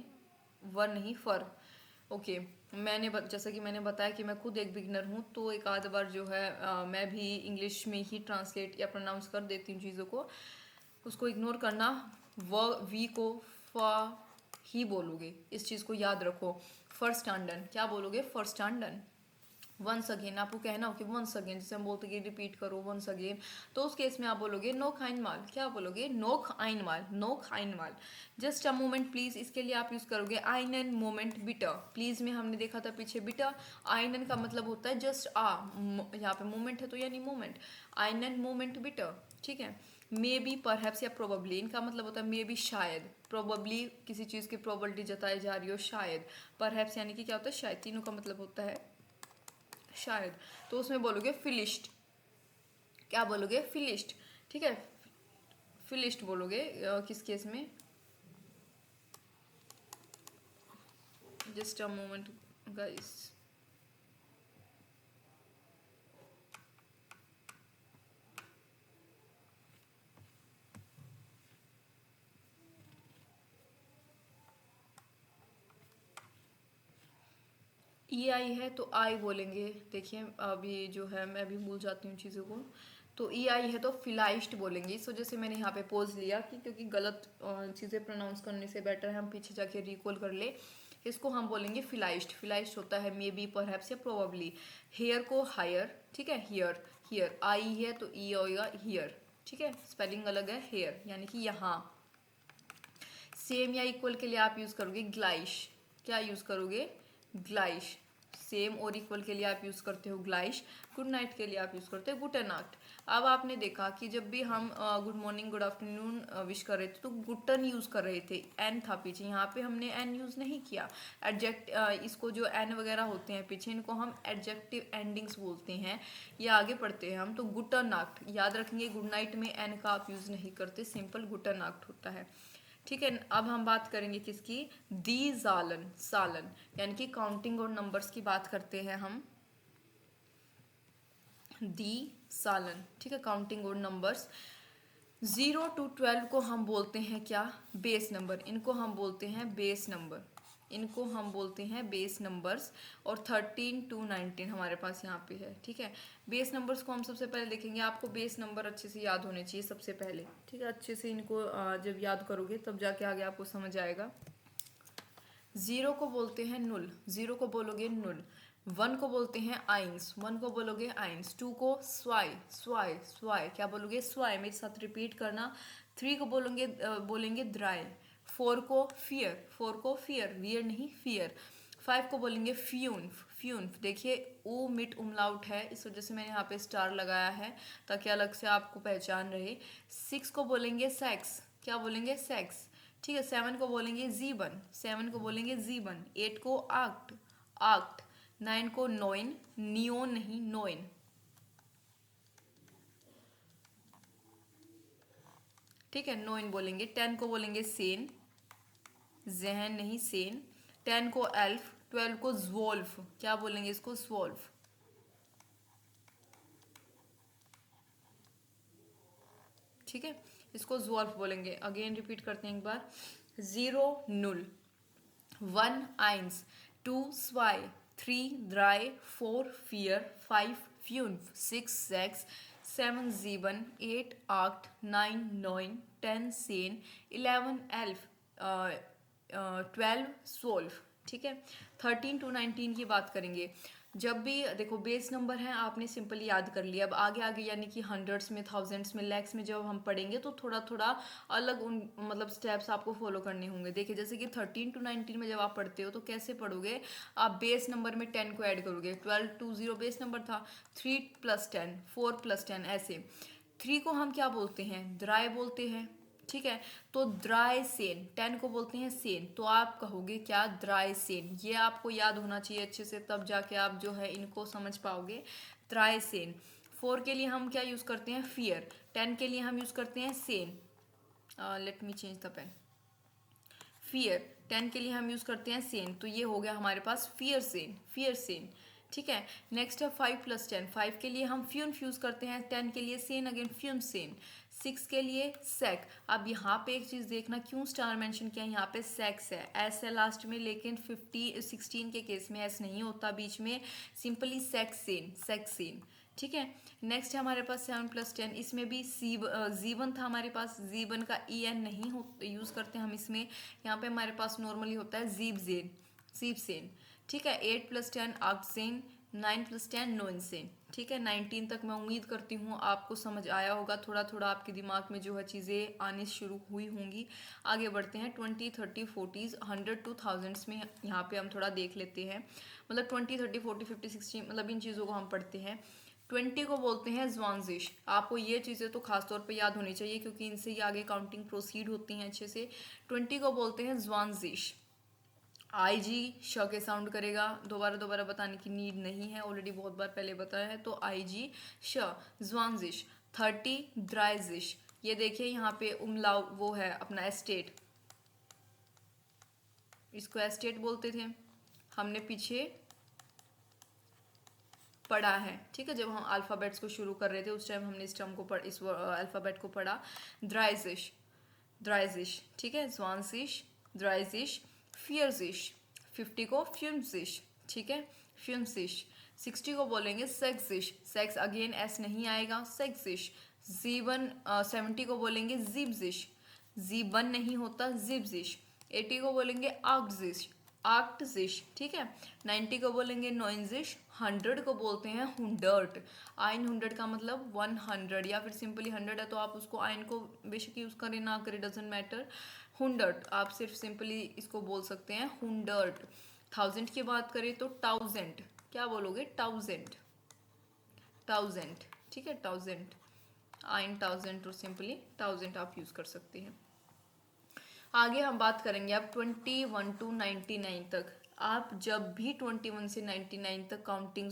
वर नहीं फर। ओके, जैसा कि मैंने बताया कि मैं खुद एक बिगनर हूँ, तो एक आध बार जो है मैं भी इंग्लिश में ही ट्रांसलेट या प्रोनाउंस कर देती हूँ चीज़ों को, उसको इग्नोर करना। वी को फ ही बोलोगे, इस चीज़ को याद रखो। फर्स्टैंडन, क्या बोलोगे फर्स्टैंडन। वंस अगेन, आपको कहना हो कि वंस अगेन, जैसे हम बोलते हैं कि रिपीट करो वंस अगेन, तो उस केस में आप बोलोगे नोक आइन माल, क्या बोलोगे नोक आइन माल, नोक आइन माल। जस्ट अ मोमेंट प्लीज, इसके लिए आप यूज करोगे आइनन मोमेंट बिटर, प्लीज में हमने देखा था पीछे बिटर, आइनन का मतलब होता है जस्ट यहाँ पे मोमेंट है तो यानी मोमेंट, आइनन मोमेंट बिटर, ठीक है। मे बी, परहैप्स या प्रोबेबली, इनका मतलब होता है मे बी शायद, प्रोबेबली किसी चीज़ की प्रोबेबिलिटी जताई जा रही हो, शायद, परहैप्स यानी कि क्या होता है शायद, तीनों का मतलब होता है शायद। तो उसमें बोलोगे फिलिश्ड, क्या बोलोगे फिलिश्ड, ठीक है, फिलिश्ड बोलोगे किस केस में, जस्ट अ मोमेंट गाइस। ई आई है तो आई बोलेंगे, देखिए अभी जो है मैं भी भूल जाती हूँ चीज़ों को, तो ई आई है तो फिलाइस्ट बोलेंगे। इस वजह से मैंने यहाँ पे पोज लिया कि क्योंकि गलत चीज़ें प्रोनाउंस करने से बेटर है हम पीछे जाके रिकॉल कर ले। इसको हम बोलेंगे फिलाइस्ट, फिलाइस्ट होता है मे बी, परहैप्स या प्रोबेबली। हेयर को हायर, ठीक है, हियर, हियर आई है तो ई होगा हियर, ठीक है, स्पेलिंग अलग है, हेयर यानी कि यहाँ। सेम या इक्वल के लिए आप यूज़ करोगे ग्लाइश, क्या यूज़ करोगे ग्लाइश, सेम और इक्वल के लिए आप यूज़ करते हो ग्लाइश, गुड नाइट के लिए आप यूज़ करते हो गुड नाइट। अब आपने देखा कि जब भी हम good morning good afternoon wish कर रहे थे तो गुटन यूज़ कर रहे थे, एन था पीछे, यहाँ पे हमने एन यूज़ नहीं किया। एडजेक्ट इसको जो एन वगैरह होते हैं पीछे, इनको हम एडजेक्टिव एंडिंग्स बोलते हैं। ये आगे पढ़ते हैं हम, तो गुटन नाक्ट याद रखेंगे, गुड नाइट में एन का आप यूज़ नहीं करते, सिंपल गुटन नाक्ट होता है। ठीक है, अब हम बात करेंगे किसकी, दी जालन, सालन, यानी कि काउंटिंग और नंबर्स की बात करते हैं हम, दी सालन। ठीक है, काउंटिंग और नंबर्स। 0 to 12 को हम बोलते हैं क्या, बेस नंबर, इनको हम बोलते हैं बेस नंबर, इनको हम बोलते हैं बेस नंबर्स। और 13 to 19 हमारे पास यहाँ पे है। ठीक है, बेस नंबर्स को हम सबसे पहले देखेंगे, आपको बेस नंबर अच्छे से याद होने चाहिए सबसे पहले। ठीक है, अच्छे से इनको जब याद करोगे तब जाके आगे आपको समझ आएगा। 0 को बोलते हैं नुल, 0 को बोलोगे नुल। 1 को बोलते हैं आइंस, 1 को बोलोगे आइंस। 2 को स्वाई, स्वाई स्वाई, क्या बोलोगे स्वाई, मेरे साथ रिपीट करना। 3 को बोलेंगे द्राई। 4 को फियर, 4 को फियर, वियर नहीं फियर। 5 को बोलेंगे फ्यून्फ, फ्यून्फ, देखिए ओ मिट उमलाउट है, इस वजह से मैंने यहाँ पे स्टार लगाया है ताकि अलग से आपको पहचान रहे। 6 को बोलेंगे सेक्स, क्या बोलेंगे सेक्स। ठीक है, 7 को बोलेंगे जीबन, 7 को बोलेंगे जीबन। 8 को आक्ट, आक्ट। 9 को नोइन, नियोन नहीं नोइन। ठीक है, नोइन बोलेंगे। 10 को बोलेंगे सेन, जहन नहीं सेन। 10 को एल्फ। 12 को ज्वोल्फ, क्या बोलेंगे इसको स्वोल्फ। ठीक है, इसको ज्वोल्फ बोलेंगे। अगेन रिपीट करते हैं एक बार। 0 नुल, 1 आइंस, 2 स्वाई, 3 द्राई, 4 फियर, 5 फ्यून्फ, 6 सेक्स, 7 जीबन, 8 आक्ट, 9 नोइन, 10 सेन, 11 एल्फ, 12 सोल्फ। ठीक है, 13 to 19 की बात करेंगे। जब भी देखो बेस नंबर है आपने सिंपली याद कर लिया, अब आगे आगे यानी कि हंड्रेड्स में, थाउजेंड्स में, लैक्स में जब हम पढ़ेंगे तो थोड़ा थोड़ा अलग उन मतलब स्टेप्स आपको फॉलो करने होंगे। देखिए जैसे कि 13 to 19 में जब आप पढ़ते हो तो कैसे पढ़ोगे, आप बेस नंबर में 10 को ऐड करोगे। 12 20 बेस नंबर था, 3 + 10, 4 + 10 ऐसे। 3 को हम क्या बोलते हैं, द्राय बोलते हैं। ठीक है, तो द्राय सेन, 10 को बोलते हैं सेन, तो आप कहोगे क्या, द्राय सेन। ये आपको याद होना चाहिए अच्छे से, तब जाके आप जो है इनको समझ पाओगे। द्राय सेन। 4 के लिए हम क्या यूज़ करते हैं, फियर। 10 के लिए हम यूज़ करते हैं सेन। Let me change the pen. फियर, 10 के लिए हम यूज़ करते हैं सेन, तो ये हो गया हमारे पास फियर सेन, फियर सेन। ठीक है, नेक्स्ट है 5 + 10। 5 के लिए हम फ्यून यूज़ करते हैं, 10 के लिए सेन, अगेन फ्यून सेन। 6 के लिए सेक। अब यहाँ पे एक चीज़ देखना, क्यों स्टार मेंशन किया, यहाँ पे सेक्स है, एस है लास्ट में, लेकिन 16 के केस में एस नहीं होता बीच में, simply sex Sen, sex Sen. ठीक है, नेक्स्ट है हमारे पास 7 + 10, इसमें भी जीवन था हमारे पास, जीवन का ई एन नहीं हो यूज़ करते हम इसमें, यहाँ पे हमारे पास नॉर्मली होता है जीब जेन, जीब सेन। ठीक है, 8 + 10 आक्सेन, 9 + 10 नोनसेन। ठीक है, 19 तक मैं उम्मीद करती हूँ आपको समझ आया होगा, थोड़ा थोड़ा आपके दिमाग में जो है चीज़ें आनी शुरू हुई होंगी। आगे बढ़ते हैं 20 30 40 100 to थाउजेंड्स में, यहाँ पे हम थोड़ा देख लेते हैं, मतलब 20 30 40 50 60 मतलब इन चीज़ों को हम पढ़ते हैं। 20 को बोलते हैं ज्वांजिश, आपको ये चीज़ें तो खास तौर पे याद होनी चाहिए क्योंकि इनसे ही आगे काउंटिंग प्रोसीड होती हैं अच्छे से। 20 को बोलते हैं ज्वांजिश। आई जी श के साउंड करेगा, दोबारा दोबारा बताने की नीड नहीं है, ऑलरेडी बहुत बार पहले बताया है, तो आई जी श, ज्वांजिश। 30 द्राइजिश, ये देखिए यहाँ पे उमलाउ वो है अपना एस्टेट, इसको एस्टेट बोलते थे, हमने पीछे पढ़ा है। ठीक है, जब हम अल्फ़ाबेट्स को शुरू कर रहे थे उस टाइम हमने इस टर्म को इस अल्फ़ाबेट को पढ़ा। द्राइजिश, द्राइजिश। ठीक है, ज्वांजिश, द्राइजिश, फियरजिश। 50 को फ्यूमजिश। ठीक है, फ्यूमजिश। 60 को बोलेंगे सेक्सिश, सेक्स अगेन एस नहीं आएगा, सेक्सिश। जीवन 70 को बोलेंगे जीबजिश, जीबन नहीं होता, जीबजिश। 80 को बोलेंगे आक्जिश, आक्टजिश। ठीक है, 90 को बोलेंगे नोइनजिश। 100 को बोलते हैं हुंडर्ट, आइन 100 का मतलब 100, या फिर सिंपली 100 है तो आप उसको आइन को बेशक यूज़ करें ना करें डजेंट मैटर, हुंडर्ट आप सिर्फ सिंपली इसको बोल सकते हैं हुंडर्ट। 1000 की बात करें तो टाउजेंट, क्या बोलोगे? थाउजेंड, थाउजेंड, ठीक है, थाउजेंड, आइन थाउजेंड और सिंपली थाउजेंड आप यूज कर सकते हैं। आगे हम बात करेंगे अब 21 टू 99 तक। आप जब भी 21 से 99 तक काउंटिंग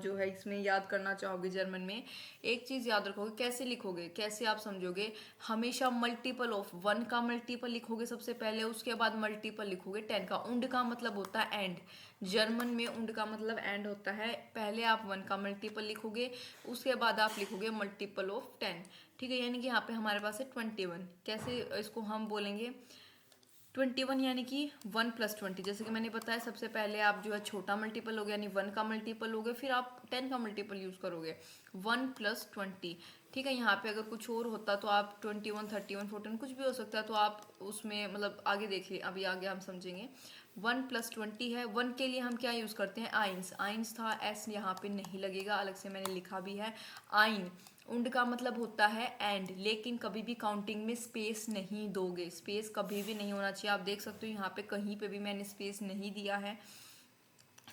जो है इसमें याद करना चाहोगे जर्मन में, एक चीज़ याद रखोगे, कैसे लिखोगे, कैसे आप समझोगे, हमेशा मल्टीपल ऑफ 1 का मल्टीपल लिखोगे सबसे पहले, उसके बाद मल्टीपल लिखोगे 10 का। उंड का मतलब होता है एंड, जर्मन में उंड का मतलब एंड होता है। पहले आप 1 का मल्टीपल लिखोगे, उसके बाद आप लिखोगे मल्टीपल ऑफ 10, ठीक है। यानी कि यहाँ पे हमारे पास है 21। कैसे इसको हम बोलेंगे? 21 यानी कि 1 प्लस 20, जैसे कि मैंने बताया सबसे पहले आप जो है छोटा मल्टीपल हो गया यानी 1 का मल्टीपल हो गया, फिर आप 10 का मल्टीपल यूज़ करोगे 1 प्लस 20, ठीक है। यहाँ पे अगर कुछ और होता तो आप 21, 31, 14 कुछ भी हो सकता है, तो आप उसमें मतलब आगे देखिए, अभी आगे हम समझेंगे। 1 प्लस 20 है, 1 के लिए हम क्या यूज़ करते हैं? आइंस, आइंस था, एस यहाँ पे नहीं लगेगा, अलग से मैंने लिखा भी है आइन। उंड का मतलब होता है एंड, लेकिन कभी भी काउंटिंग में स्पेस नहीं दोगे, स्पेस कभी भी नहीं होना चाहिए। आप देख सकते हो यहाँ पे कहीं पे भी मैंने स्पेस नहीं दिया है,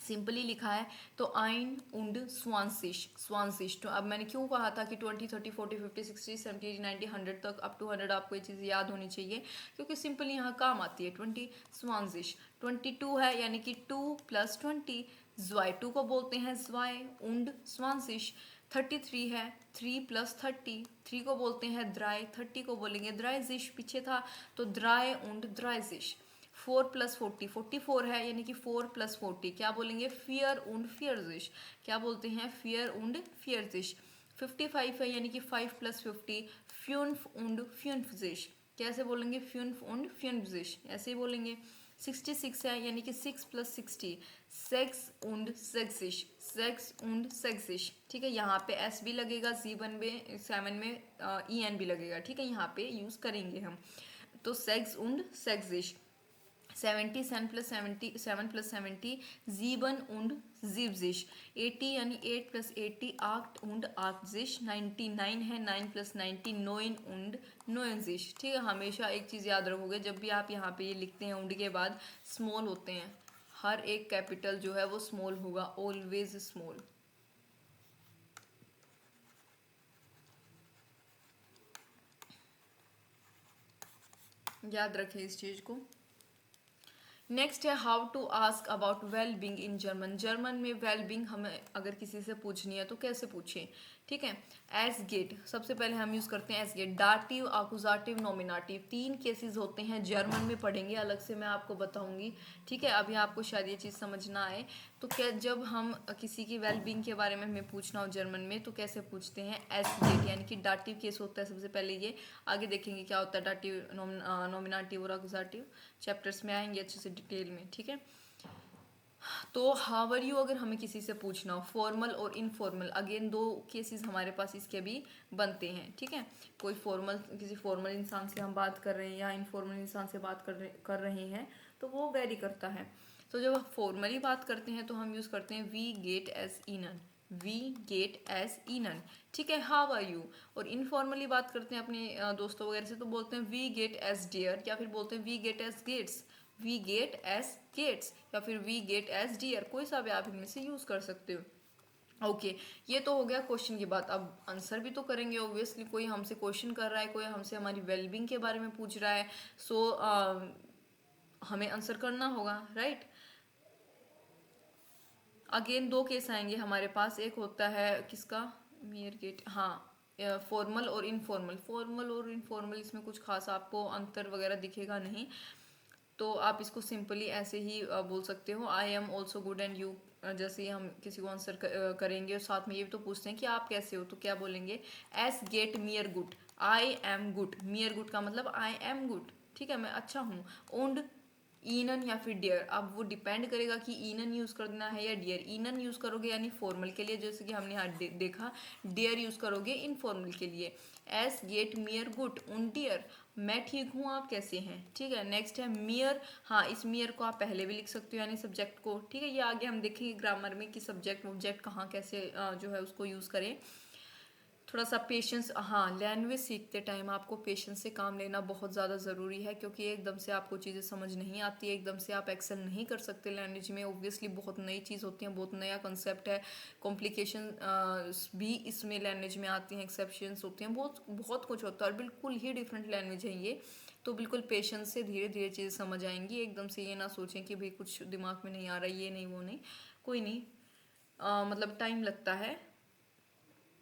सिंपली लिखा है। तो आइन उंड स्वांसिश, स्वांसिश। तो अब मैंने क्यों कहा था कि 20, 30, 40, 50, 60, 70, 80, 90, 100 तक, अप टू 100 आपको ये चीज़ याद होनी चाहिए, क्योंकि सिंपली यहाँ काम आती है। 20 स्वांसिश। 22 है यानी कि 2 प्लस 20, ज्वाई, 2 को बोलते हैं ज्वाई, उंड स्वांसिश। 33 है, 3 प्लस 30, 3 को बोलते हैं द्राई, 30 को बोलेंगे द्राइजिश, पीछे था तो द्राई उंड द्राइजिश। 4 प्लस 40, 44 है यानी कि 4 प्लस 40, क्या बोलेंगे? फियर उंड फियरजिश, क्या बोलते हैं? फियर उंड फियरजिश। 55 है यानी कि 5 प्लस 50, फ्यूनफ उंड फ्यूनफजिश, कैसे बोलेंगे? फ्यूनफ उंड फ्यूनफजिश, ऐसे ही बोलेंगे। 66 है यानी कि 6 प्लस 60, सेक्स उंड सेक्सिश, सेक्स उंड सेक्सिश, ठीक है। यहाँ पे एस भी लगेगा, C1 में 7 में EN भी लगेगा, ठीक है, यहाँ पे यूज करेंगे हम। तो सेक्स उंड सेक्सिश। 70 7 प्लस 70 जीबन उंड जीबजिश। 80 यानी 8 प्लस 80 आक्ट उंड आक्जिश। 99 है, 9 प्लस 90 नोइन उंड नोइनजिश, ठीक है। हमेशा एक चीज़ याद रखोगे, जब भी आप यहाँ पे ये लिखते हैं उंड के बाद स्मॉल होते हैं, हर एक कैपिटल जो है वो स्मॉल होगा, ऑलवेज स्मॉल। याद रखें इस चीज़ को। Next is how to ask about well being in German. German में वेल बींग हमें अगर किसी से पूछनी है तो कैसे पूछें, ठीक है। एस गेट, सबसे पहले हम यूज़ करते हैं एस गेट। डाटिव, आकुजाटिव, नॉमिनाटिव, 3 केसेस होते हैं, जर्मन में पढ़ेंगे, अलग से मैं आपको बताऊंगी, ठीक है। अभी आपको शायद ये चीज़ समझ ना आए। तो क्या जब हम किसी की वेल बींग के बारे में हमें पूछना हो जर्मन में तो कैसे पूछते हैं? एस गेट, यानी कि डाटिव केस होता है सबसे पहले ये। आगे देखेंगे क्या होता है डाटिव, नॉमिनाटिव और आकुजाटिव, चैप्टर्स में आएंगे अच्छे से डिटेल में, ठीक है। तो हाउ आर यू अगर हमें किसी से पूछना हो, फॉर्मल और इनफॉर्मल, अगेन 2 केसेस हमारे पास इसके भी बनते हैं, ठीक है। कोई फॉर्मल, किसी फॉर्मल इंसान से हम बात कर रहे हैं या इनफॉर्मल इंसान से बात कर रहे हैं, तो वो वेरी करता है। तो जब हम फॉर्मली बात करते हैं तो हम यूज़ करते हैं वी गेट एज इनन, वी गेट एज इनन, ठीक है, हाउ आर यू। और इनफॉर्मली बात करते हैं अपने दोस्तों वगैरह से तो बोलते हैं वी गेट एज डियर, या फिर बोलते हैं वी गेट एज गेट्स, वी गेट एज गेट्स, या फिर वी गेट एज डियर, कोई सा भी आप इनमें से यूज़ कर सकते हो। ओके, ये तो हो गया क्वेश्चन की बात। अब आंसर भी तो करेंगे ऑब्वियसली, कोई हमसे क्वेश्चन कर रहा है, कोई हमसे हमारी वेलबींग के बारे में पूछ रहा है, सो हमें आंसर करना होगा, राइट। अगेन 2 केस आएंगे हमारे पास, एक होता है किसका? मियर गेट, हाँ, फॉर्मल और इनफॉर्मल। फॉर्मल और इनफॉर्मल इसमें कुछ खास आपको अंतर वगैरह दिखेगा नहीं, तो आप इसको सिंपली ऐसे ही बोल सकते हो, आई am also good and you. जैसे ही हम किसी को आंसर करेंगे और साथ में ये भी तो पूछते हैं कि आप कैसे हो, तो क्या बोलेंगे? एस गेट मियर गुड, आई एम गुड, मियर गुड का मतलब आई एम गुड, ठीक है, मैं अच्छा हूँ। ओन्ड ईनन या फिर डियर, अब वो डिपेंड करेगा कि ईनन यूज़ करना है या डियर। ईनन यूज़ करोगे यानी फॉर्मल के लिए, जैसे कि हमने यहाँ देखा। डियर यूज़ करोगे इनफॉर्मल के लिए। एस गेट मियर गुड उन डियर, मैं ठीक हूँ, आप कैसे हैं, ठीक है। नेक्स्ट है मियर, हाँ, इस मियर को आप पहले भी लिख सकते हो यानी सब्जेक्ट को, ठीक है। ये आगे हम देखेंगे ग्रामर में कि सब्जेक्ट ऑब्जेक्ट कहाँ कैसे जो है उसको यूज़ करें। थोड़ा सा पेशेंस, हाँ, लैंग्वेज सीखते टाइम आपको पेशेंस से काम लेना बहुत ज़्यादा ज़रूरी है, क्योंकि एकदम से आपको चीज़ें समझ नहीं आती है, एकदम से आप एक्सेल नहीं कर सकते लैंग्वेज में। ऑब्वियसली बहुत नई चीज़ होती है, बहुत नया कंसेप्ट है, कॉम्प्लिकेशन भी इसमें लैंग्वेज में आती हैं, एक्सेप्शंस होती हैं, बहुत बहुत कुछ होता है, और बिल्कुल ही डिफरेंट लैंग्वेज है ये। तो बिल्कुल पेशेंस से धीरे धीरे चीज़ें समझ आएंगी, एकदम से ये ना सोचें कि भाई कुछ दिमाग में नहीं आ रहा, ये नहीं वो नहीं, कोई नहीं, मतलब टाइम लगता है,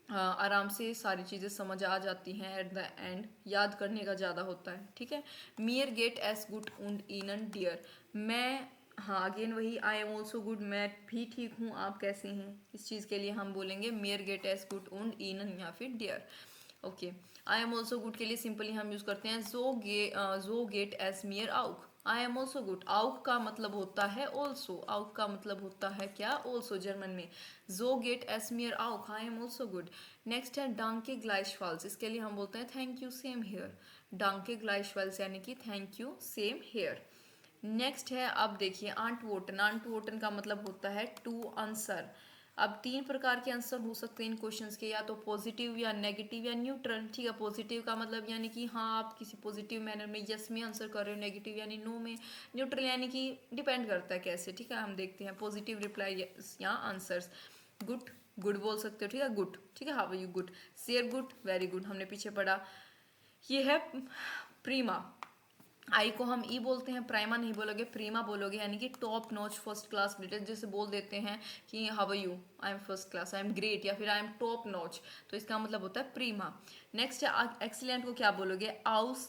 आराम से सारी चीज़ें समझ आ जाती हैं एट द एंड, याद करने का ज़्यादा होता है, ठीक है। मियर गेट एस गुड उंड ईनन डियर, मैं, हाँ अगेन वही, आई एम ऑल्सो गुड, मैं भी ठीक हूँ, आप कैसे हैं, इस चीज़ के लिए हम बोलेंगे मियर गेट एस गुड उंड ईनन या फिर डियर। Okay, I am also good के लिए सिंपली हम यूज़ करते हैं जो गेट एस मियर आउक, आई एम ऑल्सो गुड, आउक का मतलब होता है ऑल्सो, आउक का मतलब होता है क्या, ऑल्सो, जर्मन में जो गेट एस मियर आउक, I am also good. Next है डांके ग्लाइशफाल्स, इसके लिए हम बोलते हैं थैंक यू सेम हेयर, डांके ग्लाइशफाल्स यानी कि thank you same here. Next है, अब देखिए आंट वोटन, आंट वोटन का मतलब होता है टू आंसर। अब तीन प्रकार के आंसर हो सकते हैं इन क्वेश्चंस के, या तो पॉजिटिव या नेगेटिव या न्यूट्रल, ठीक है। पॉजिटिव का मतलब यानी कि हाँ आप किसी पॉजिटिव मैनर में यस में आंसर कर रहे हो, नेगेटिव यानी नो में, न्यूट्रल यानी कि डिपेंड करता है कैसे, ठीक है। हम देखते हैं पॉजिटिव रिप्लाई या आंसर्स, गुड, गुड बोल सकते हो, ठीक है, गुड, ठीक है, हाउ आर यू, गुड, शेयर गुड, वेरी गुड, हमने पीछे पढ़ा। ये है प्रीमा, आई को हम ई बोलते हैं, प्राइमा नहीं बोलोगे, प्रीमा बोलोगे, यानी कि top notch first class greatest, जैसे बोल देते हैं कि how are you, I am first class, I am great, या फिर आई एम टॉप नॉच, तो इसका मतलब होता है प्रीमा। नेक्स्ट है एक्सीलेंट को क्या बोलोगे, आउस,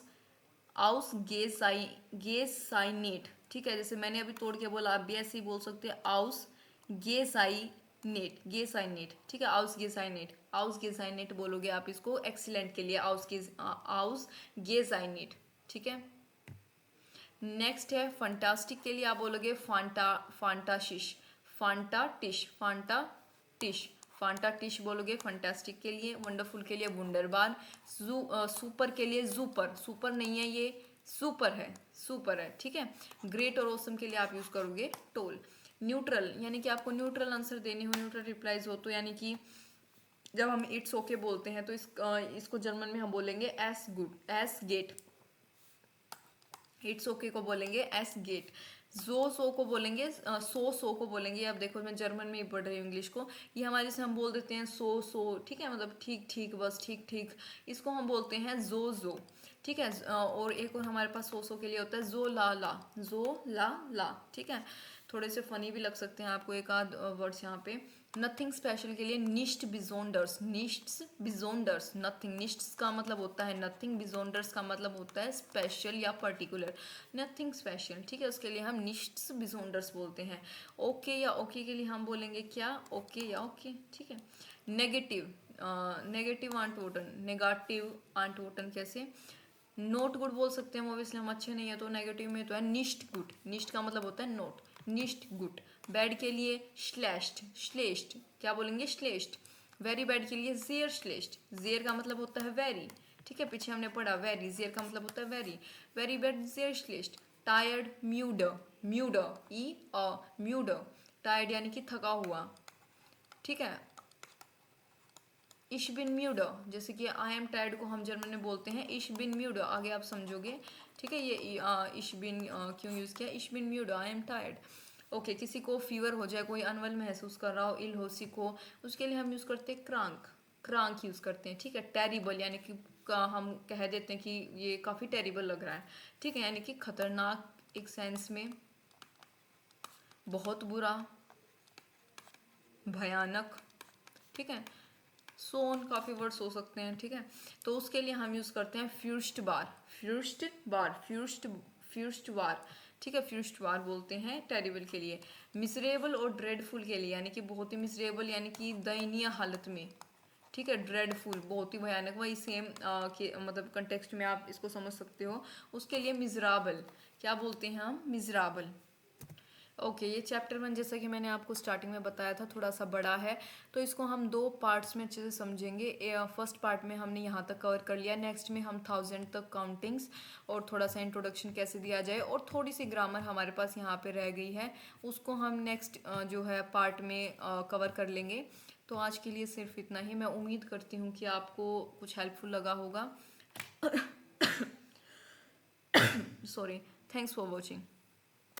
आउस गेसाइनेट, ठीक है, जैसे मैंने अभी तोड़ के बोला, आप भी ऐसे ही बोल सकते हैं, आउस गेसाइनेट, गेसाइनेट, ठीक है, आउस गेसाइनेट, आउस गेसाइनेट बोलोगे आप इसको एक्सीलेंट के लिए, आउस गेसाइनेट, ठीक है। नेक्स्ट है फंटास्टिक के लिए आप बोलोगे फांटाशिश, फांटाटिश, फांटाटिश, फांटाटिश बोलोगे फंटास्टिक के लिए। वंडरफुल के लिए वंडरबार, सुपर के लिए जुपर, सुपर नहीं है ये, सुपर है, सुपर है, ठीक है। ग्रेट और ओसम के लिए आप यूज करोगे टोल। न्यूट्रल यानी कि आपको न्यूट्रल आंसर देने हो, न्यूट्रल रिप्लाईज हो, तो यानी कि जब हम इट्स ओके बोलते हैं तो इसको जर्मन में हम बोलेंगे एस गुड, एस गेट, इट्स ओके को बोलेंगे एस गेट, जो सो को बोलेंगे सो को बोलेंगे। अब देखो मैं जर्मन में ही पढ़ रही हूँ इंग्लिश को, ये हमारे से हम बोल देते हैं सो, ठीक है, मतलब ठीक ठीक, बस ठीक ठीक, इसको हम बोलते हैं जो, ठीक है। और एक और हमारे पास सो के लिए होता है जो ला, ठीक है। थोड़े से फनी भी लग सकते हैं आपको एक आध वर्ड्स यहाँ पे। नथिंग स्पेशल के लिए निश्ट बिजोंडर्स, निश्ट बिजोंडर्स, नथिंग, निश्ट का मतलब होता है नथिंग, बिजोंडर्स का मतलब होता है स्पेशल या पर्टिकुलर, नथिंग स्पेशल, ठीक है, उसके लिए हम निश्ट बिजोंडर्स बोलते हैं। ओके या ओके के लिए हम बोलेंगे क्या, ओके या ओके, ठीक है। नेगेटिव, नेगेटिव आंटवोटन, नेगेटिव आंटवोटन कैसे, नोट गुड बोल सकते हैं, ऑब्वियसली हम अच्छे नहीं है, तो नेगेटिव में तो है निश्ट गुड, निश्ट का मतलब होता है नोट, निश्ट गुड। बैड के लिए श्लेष्ट, श्लेष्ट, क्या बोलेंगे श्लेष्ट। वेरी बैड के लिए जेयर श्लेष्ट, जेयर का मतलब होता है वेरी, ठीक है, पीछे हमने पढ़ा वेरी, जेयर का मतलब होता है वेरी, वेरी बैड जेयर श्लेष्ट। टायर्ड म्यूड, म्यूड ई म्यूड, टायर्ड यानी कि थका हुआ, ठीक है। इश बिन म्यूड, जैसे कि आई एम टायर्ड को हम जर्मन में बोलते हैं इश बिन म्यूड, आगे आप समझोगे, ठीक है। ये इश बिन क्यों यूज़ किया, इश बिन म्यूड, आई एम टायर्ड। ओके, किसी को फीवर हो जाए, कोई अनवेल महसूस कर रहा हो, इल हो, सिक हो, उसके लिए हम यूज़ करते हैं क्रांक, क्रांक यूज़ करते हैं, ठीक है। टेरिबल यानी कि हम कह देते हैं कि ये काफ़ी टेरिबल लग रहा है, ठीक है, यानी कि खतरनाक एक सेंस में, बहुत बुरा, भयानक, ठीक है। सोन काफ़ी वर्ड्स हो सकते हैं, ठीक है। तो उसके लिए हम यूज़ करते हैं फ्यूस्ट बार, फ्यूस्ट बार, फ्यूस्ट बार, ठीक है, फ्यूस्ट बार बोलते हैं टेरिबल के लिए। मिसरेबल और ड्रेडफुल के लिए, यानी कि बहुत ही मिसरेबल यानी कि दयनीय हालत में, ठीक है। ड्रेडफुल बहुत ही भयानक, वही सेम के मतलब कंटेक्स्ट में आप इसको समझ सकते हो। उसके लिए मिजराबल, क्या बोलते हैं हम, मिजराबल। ओके, ये चैप्टर 1 जैसा कि मैंने आपको स्टार्टिंग में बताया था थोड़ा सा बड़ा है, तो इसको हम दो पार्ट्स में अच्छे से समझेंगे। फर्स्ट पार्ट में हमने यहाँ तक कवर कर लिया, नेक्स्ट में हम 1000 तक काउंटिंग्स और थोड़ा सा इंट्रोडक्शन कैसे दिया जाए, और थोड़ी सी ग्रामर हमारे पास यहाँ पे रह गई है, उसको हम नेक्स्ट जो है पार्ट में कवर कर लेंगे। तो आज के लिए सिर्फ इतना ही। मैं उम्मीद करती हूँ कि आपको कुछ हेल्पफुल लगा होगा। सॉरी। Thanks for watching.